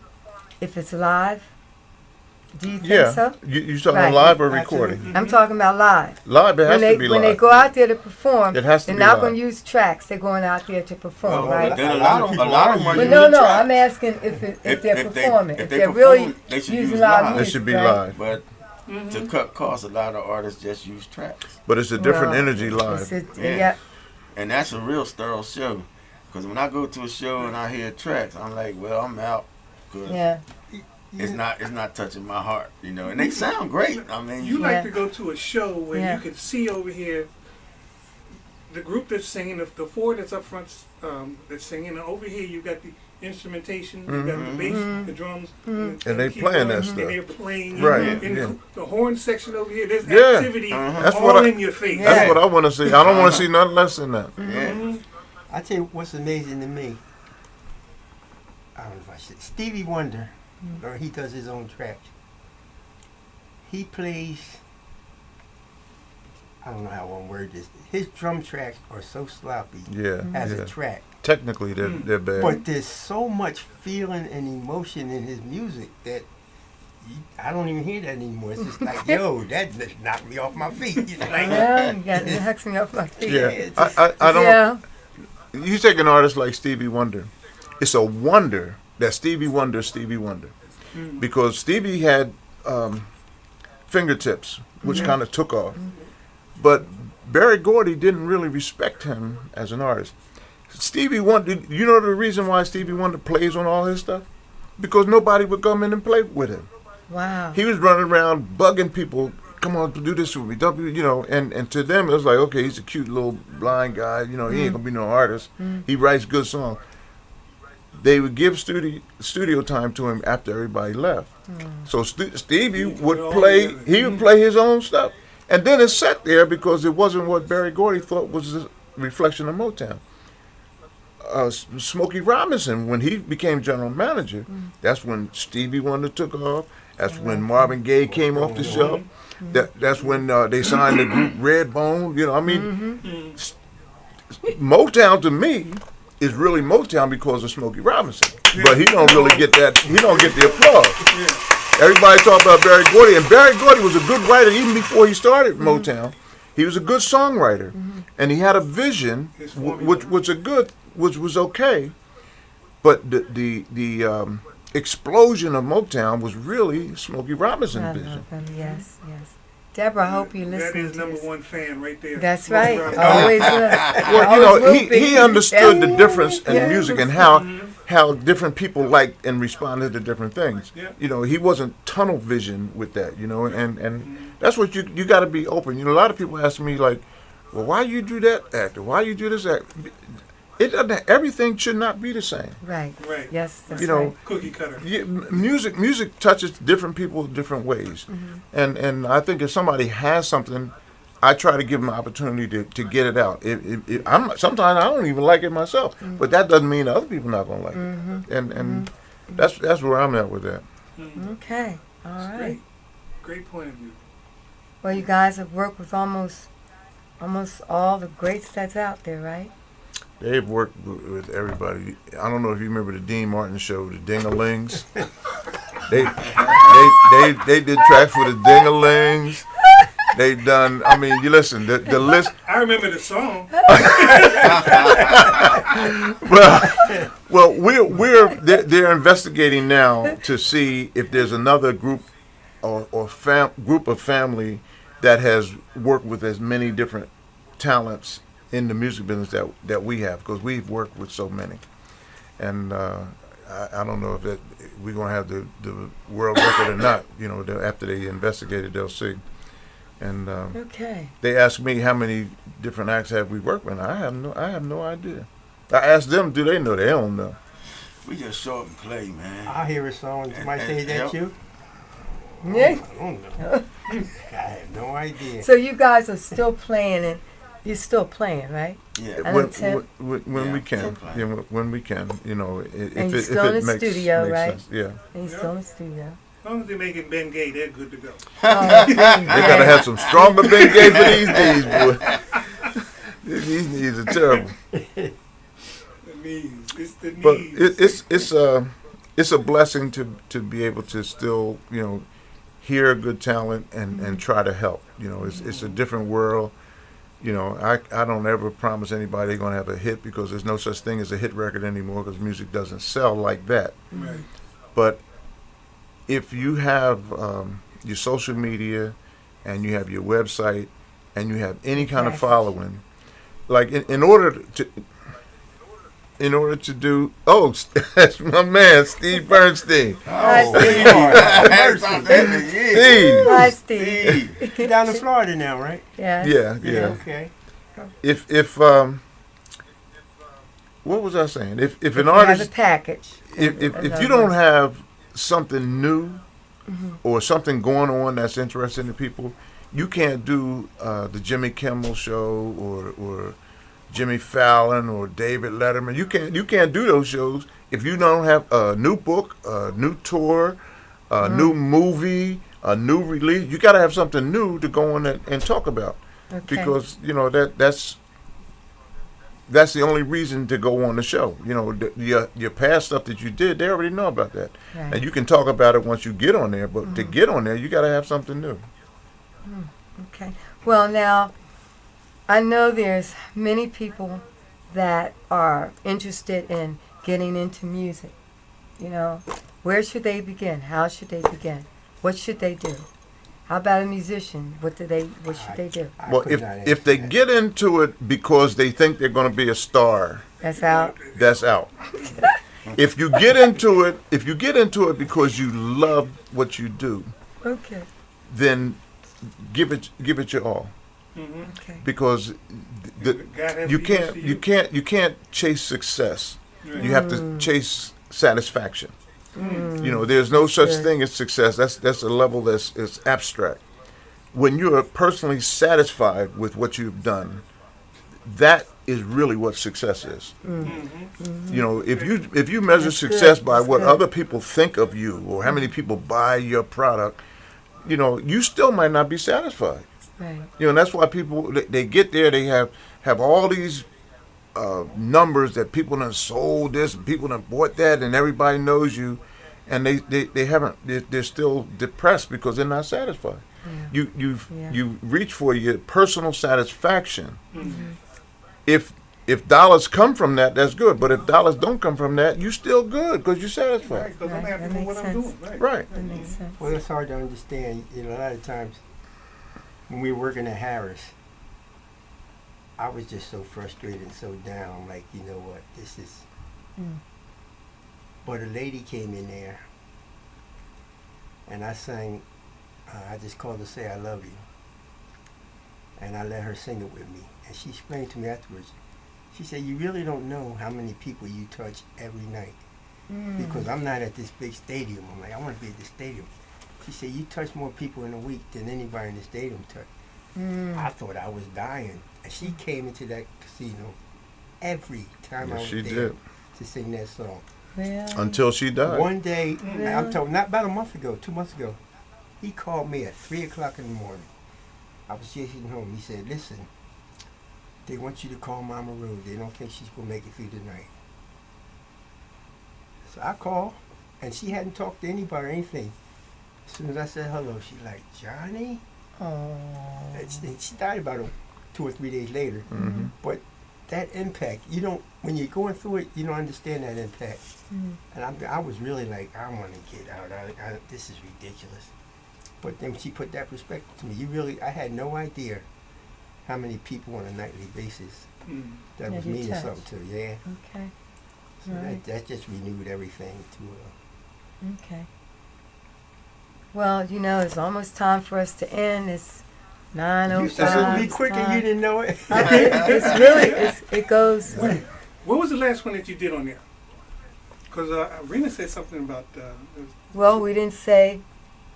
if it's live? Do you think so? You talking live or recording? I'm talking about live. Live, it has to be live. When they go out there to perform, it has to they're be not live. going to use tracks. They're going out there to perform, right? Then a lot of them are But using no, tracks. I'm asking if they're performing. If they're perform, really they should using use live live. music, It should be right? live. But to cut costs, a lot of artists just use tracks. But it's a different energy live. And that's a real sterile show. Because when I go to a show and I hear tracks, I'm like, well, I'm out. Cause it's not touching my heart, you know. And they sound great. I mean, you like to go to a show where you can see over here the group that's singing, the four that's up front that's singing, and over here you got the instrumentation, you got the bass, the drums, and they playing that stuff. And they're playing in the horn section over here. There's activity all in your face. That's what I want to see. I don't want to see nothing less than that. I tell you what's amazing to me. I don't know if I should. Stevie Wonder, or he does his own tracks. He plays. I don't know how one word this. His drum tracks are so sloppy. Yeah. As a track. Technically, they're bad. But there's so much feeling and emotion in his music that I don't even hear that anymore. It's just like, yo, that just knocked me off my feet. It's like, it knocks me off my feet. Yeah, I don't. Yeah. You take an artist like Stevie Wonder. It's a wonder that Stevie Wonder, because Stevie had fingertips, which kind of took off. But Berry Gordy didn't really respect him as an artist. Stevie Wonder, you know the reason why Stevie Wonder plays on all his stuff? Because nobody would come in and play with him. Wow. He was running around bugging people, come on, do this with me, don't you know, and to them it was like, okay, he's a cute little blind guy, you know, he ain't gonna be no artist. He writes good songs. They would give studio time to him after everybody left. So Stevie would play, he would play his own stuff. And then it sat there because it wasn't what Berry Gordy thought was a reflection of Motown. Smokey Robinson, when he became general manager, that's when Stevie Wonder took off. That's when Marvin Gaye came off the shelf. That's when they signed the group Redbone. You know, I mean, Motown to me is really Motown because of Smokey Robinson. But he don't really get that. He don't get the applause. Everybody talk about Berry Gordy, and Berry Gordy was a good writer even before he started Motown. He was a good songwriter, and he had a vision, which was okay, but the explosion of Motown was really Smokey Robinson's vision. Yes, yes. Deborah, I hope you listen. That is number one fan right there. That's right. Always well, you know, he understood the difference in music and how different people liked and responded to different things. Yeah. You know, he wasn't tunnel vision with that. You know, and that's what you got to be open. You know, a lot of people ask me like, well, why you do that actor? Why you do this actor? It doesn't. Everything should not be the same. Right. Right. Yes. That's you know, right. Cookie cutter. Yeah, music touches different people different ways, and I think if somebody has something, I try to give them an opportunity to get it out. Sometimes I don't even like it myself, but that doesn't mean other people not gonna like it. And that's where I'm at with that. Okay. All right. Great point of view. Well, you guys have worked with almost all the greats that's out there, right? They've worked with everybody. I don't know if you remember the Dean Martin show, the Ding-a-Lings. they did tracks for the Ding-a-Lings. They've done. I mean, you listen. The list. I remember the song. well, they're investigating now to see if there's another group or group of family that has worked with as many different talents in the music business that we have, because we've worked with so many, and I don't know if that we're gonna have the world record or not. You know, after they investigate it, they'll see. And okay. They asked me how many different acts have we worked with. I have no idea. I asked them, do they know? They don't know. We just show up and play, man. I hear a song. Somebody say that you. Yeah. I don't know. I have no idea. So you guys are still playing, and you're still playing, right? Yeah. When we can. Yeah, when we can. You know, if and you're it still in the makes studio, right? sense. Yeah. And you're still in the studio. As long as they're making Ben Gay, they're good to go. They gotta have some stronger Ben Gay for these days, boy. These knees are terrible. The knees. It's the knees. But it's a blessing to be able to still, you know, hear good talent and try to help. You know, it's a different world. You know, I don't ever promise anybody they're gonna have a hit, because there's no such thing as a hit record anymore, because music doesn't sell like that. Right. But if you have your social media and you have your website and you have any kind of following, like in order to do, that's my man Steve Bernstein. Hi, Steve. Hi, Steve. You're down in Florida now, right? Yes. Yeah. Okay. If what was I saying? If an You artist have a package. if you don't have something new or something going on that's interesting to people, you can't do the Jimmy Kimmel show or Jimmy Fallon or David Letterman. You can't do those shows if you don't have a new book, a new tour, a new movie, a new release. You got to have something new to go on and talk about. Okay. because that's the only reason to go on the show. Your past stuff that you did, they already know about that, Right. and you can talk about it once you get on there. But to get on there, you got to have something new. Okay. Well, now, I know there's many people that are interested in getting into music. Where should they begin? How should they begin? What should they do? How about a musician? What should they do? Well, if they get into it because they think they're going to be a star, That's out. that's out. If you get into it because you love what you do, Okay. then give it your all. Okay. Because you can't chase success. You have to chase satisfaction. There's no such thing as success. That's a level that's abstract. When you are personally satisfied with what you've done, that is really what success is. If you measure success by what other people think of you or how many people buy your product, you still might not be satisfied. Right. And that's why people they get there. They have all these numbers that people done sold this, people done bought that, and everybody knows you, and they haven't. They're still depressed because they're not satisfied. Yeah. You reach for your personal satisfaction. If dollars come from that, that's good. But if dollars don't come from that, you still good because you're satisfied. Right, because I'm happy with what I'm doing. Right. That makes sense. Well, it's hard to understand. A lot of times when we were working at Harris, I was just so frustrated and so down. Like, you know what, this is. But a lady came in there, and I sang. I just called to say I love you, and I let her sing it with me. And she explained to me afterwards. She said, "You really don't know how many people you touch every night, because I'm not at this big stadium. I'm like, I want to be at the stadium." She said, "You touch more people in a week than anybody in the stadium touched." I thought I was dying. And she came into that casino every time I was there to sing that song. Really? Until she died. One day, I'm talking, not about a month ago, 2 months ago, he called me at 3 o'clock in the morning. I was just getting home. He said, "Listen, they want you to call Mama Rose. They don't think she's going to make it through the night." So I called, and she hadn't talked to anybody or anything. As soon as I said hello, she like, "Johnny?" Oh. And she died about 2 or 3 days later. But that impact, when you're going through it, you don't understand that impact. And I was really like, I want to get out. This is ridiculous. But then she put that perspective to me. I had no idea how many people on a nightly basis that was meaning something to. Yeah. Okay. So that just renewed everything to. Okay. Well, it's almost time for us to end. It's 9:05. You said it would be quick and you didn't know it. It goes. What was the last one that you did on there? Because Rena said something about. Well, we didn't say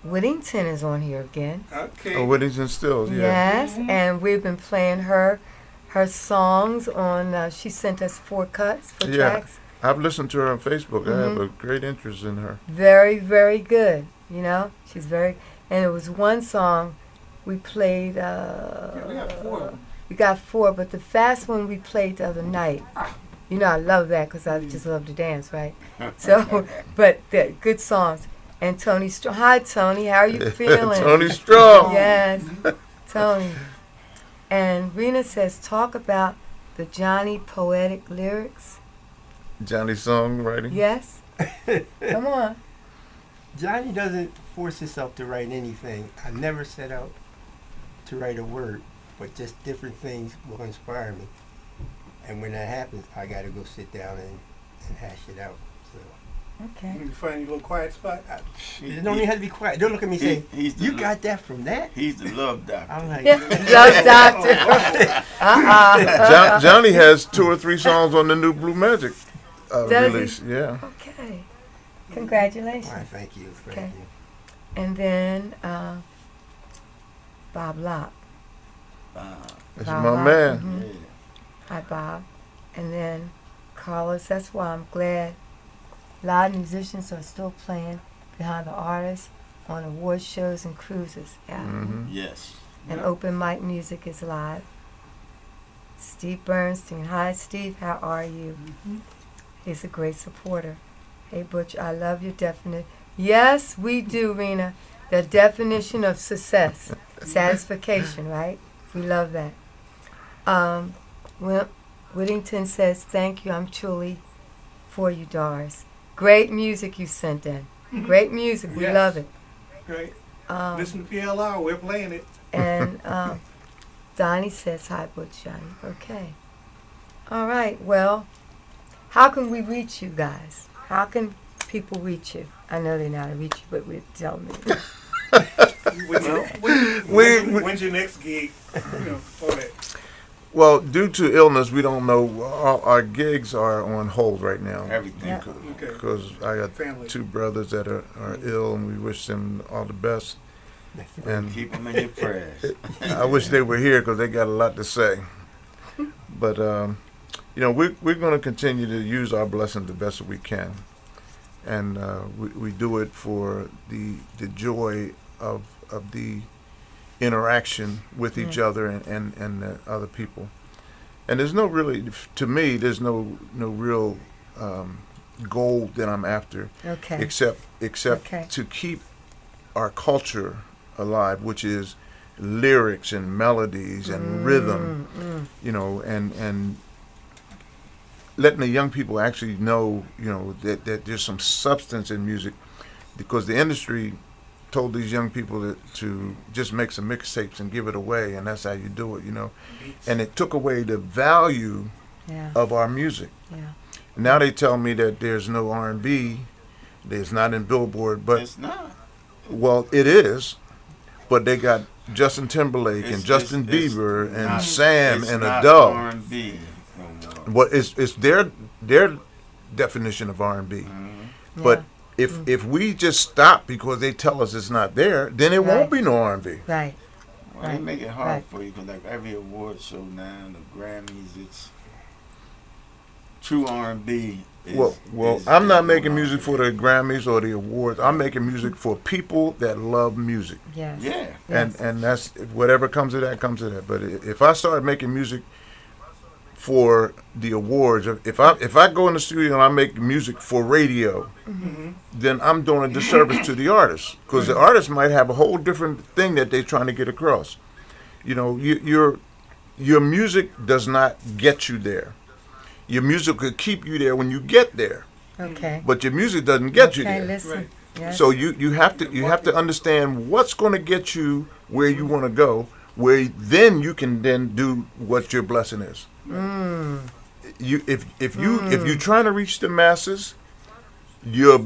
Whittington is on here again. Okay. Oh, Whittington Stills, yeah. Yes, and we've been playing her songs on. She sent us 4 cuts for tracks. I've listened to her on Facebook. I have a great interest in her. Very, very good. She's very. And it was one song we played. We got 4 of them. We got 4, but the fast one we played the other night. I love that because I just love to dance, right? So, but they're good songs. And Tony Strong. Hi, Tony. How are you feeling? Tony Strong. Yes, Tony. And Rena says, talk about the Johnny poetic lyrics. Johnny songwriting. Yes. Come on. Johnny doesn't force himself to write anything. I never set out to write a word, but just different things will inspire me. And when that happens, I got to go sit down and hash it out. So. Okay. You find your little quiet spot? You don't even have to be quiet. Don't look at me saying, you got that from that? He's the love doctor. I'm like, Love doctor. Johnny has 2 or 3 songs on the new Blue Magic release. Yeah. Okay. Congratulations. Why, thank you. Okay. Thank you. And then Bob Locke. That's Bob my Locke. man. Yeah. Hi, Bob. And then Carlos. That's why I'm glad a lot of musicians are still playing behind the artists on award shows and cruises. Yeah. Yes. and open mic music is live. Steve Bernstein. Hi, Steve. How are you? He's a great supporter. Hey, Butch, I love your definition. Yes, we do, Rena. The definition of success. Satisfaction, right? We love that. Whittington says, thank you. I'm truly for you, Doris. Great music you sent in. Great music. We love it. Great. Listen to PLR. We're playing it. And Donnie says, hi, Butch Johnny. Okay. All right. Well, how can we reach you guys? How can people reach you? I know they know how to reach you, but tell me. When's your next gig? All that. Well, due to illness, we don't know. Our gigs are on hold right now. Everything. Because I got two brothers that are ill, and we wish them all the best. And keep them in your prayers. I wish they were here because they got a lot to say. But we're going to continue to use our blessings the best that we can, and we do it for the joy of the interaction with each other and other people. And there's no really, to me, there's no real goal that I'm after, except to keep our culture alive, which is lyrics and melodies and rhythm, and letting the young people actually know, that there's some substance in music, because the industry told these young people to just make some mixtapes and give it away, and that's how you do it, and it took away the value of our music. Now they tell me that there's no R&B, there's not in Billboard, but it's not. Well, it is, but they got Justin Timberlake and Justin Bieber and not, Sam and Adele. R&B no more. What it's their definition of R&B, but if we just stop because they tell us it's not there, then it won't be no R&B. Right. Well, they make it hard for you, because like every award show now, the Grammys, it's true R&B. I'm not making music for the Grammys or the awards. I'm making music for people that love music. Yes. Yeah. And that's whatever comes of that comes of that. But if I start making music for the awards, if I go in the studio and I make music for radio, then I'm doing a disservice to the artist, because the artist might have a whole different thing that they're trying to get across. Your music does not get you there. Your music could keep you there when you get there. Okay. But your music doesn't get you there. Listen. Right. Yes. So you have to understand what's going to get you where you want to go, where then you can then do what your blessing is. If you're trying to reach the masses, your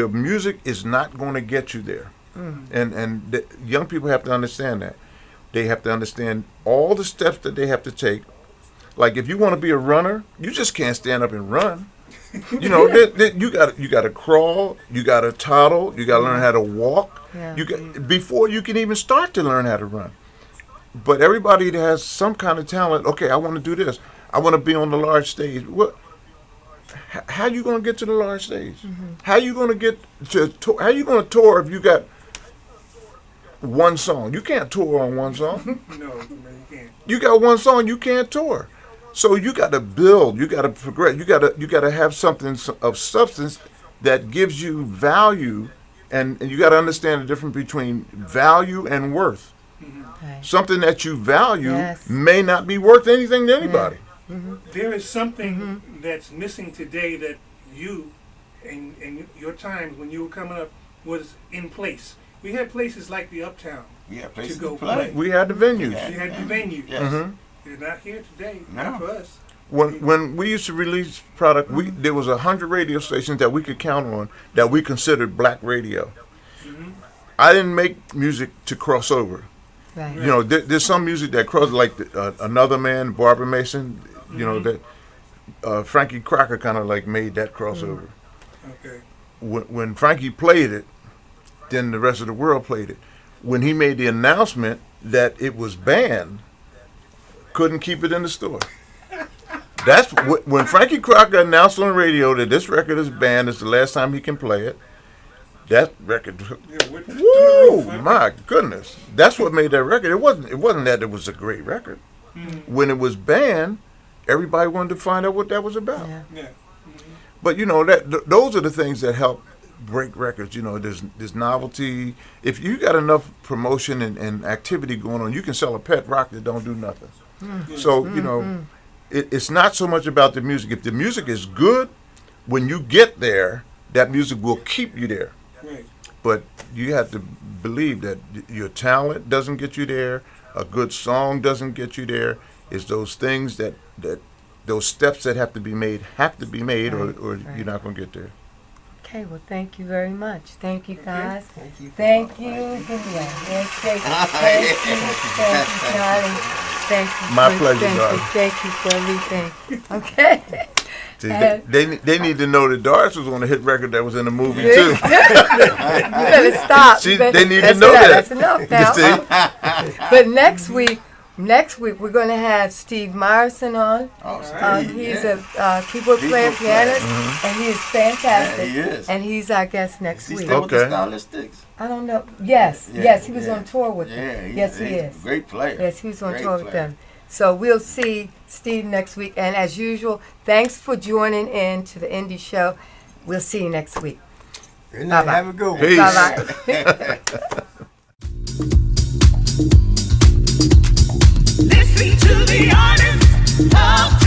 music is not going to get you there. And the young people have to understand that. They have to understand all the steps that they have to take. Like if you want to be a runner, you just can't stand up and run. You got to crawl, you got to toddle, you got to learn how to walk. Yeah. Before you can even start to learn how to run. But everybody that has some kind of talent, okay, I want to do this. I want to be on the large stage. How you going to get to the large stage? How you going to get to? How you going to tour if you got one song? You can't tour on one song. No, you can't. You got one song, you can't tour. So you got to build. You got to progress. You got to have something of substance that gives you value, and you got to understand the difference between value and worth. Right. Something that you value may not be worth anything to anybody. There is something that's missing today that you and your times when you were coming up was in place. We had places like the Uptown to go play. We had the venues. We had the venues. Yes. They're not here today. Not for us. When we used to release product, there was 100 radio stations that we could count on that we considered black radio. I didn't make music to cross over. Right. There's some music that crosses, like Another Man, Barbara Mason. That Frankie Crocker kind of like made that crossover. Okay. When Frankie played it, then the rest of the world played it. When he made the announcement that it was banned, couldn't keep it in the store. That's when Frankie Crocker announced on the radio that this record is banned. It's the last time he can play it. That record, Woo, woo, my goodness. That's what made that record. It wasn't that it was a great record. Mm-hmm. When it was banned, everybody wanted to find out what that was about. Yeah. Yeah. Mm-hmm. But you know those are the things that help break records. You know, there's novelty. If you got enough promotion and activity going on, you can sell a pet rock that don't do nothing. Mm-hmm. So you know, it's not so much about the music. If the music is good, when you get there, that music will keep you there. Right. But you have to believe that your talent doesn't get you there. A good song doesn't get you there. It's those things that those steps that have to be made, or you're not going to get there. Okay, well, thank you very much. Thank you, guys. Thank you. Thank you. Thank you, Johnny. Thank you. My pleasure, darling. Thank you for everything. Okay. See, they need to know that Doris was on a hit record that was in the movie too. You better stop. They need to know that. That's enough now. But next week we're going to have Steve Myerson on. Oh, Steve, he's a keyboard player, pianist, and he is fantastic. Yeah, he is. And he's our guest next Is he week. still with the Stylistics? I don't know. Yes, he was on tour with them. Yeah, Yes, he is. A great player. Yes, he was on Great tour with player. them. So we'll see Steve next week. And as usual, thanks for joining in to the Indie Show. We'll see you next week. Good night. Bye-bye. Have a good one. Peace. Bye-bye. Listen to the artist talk to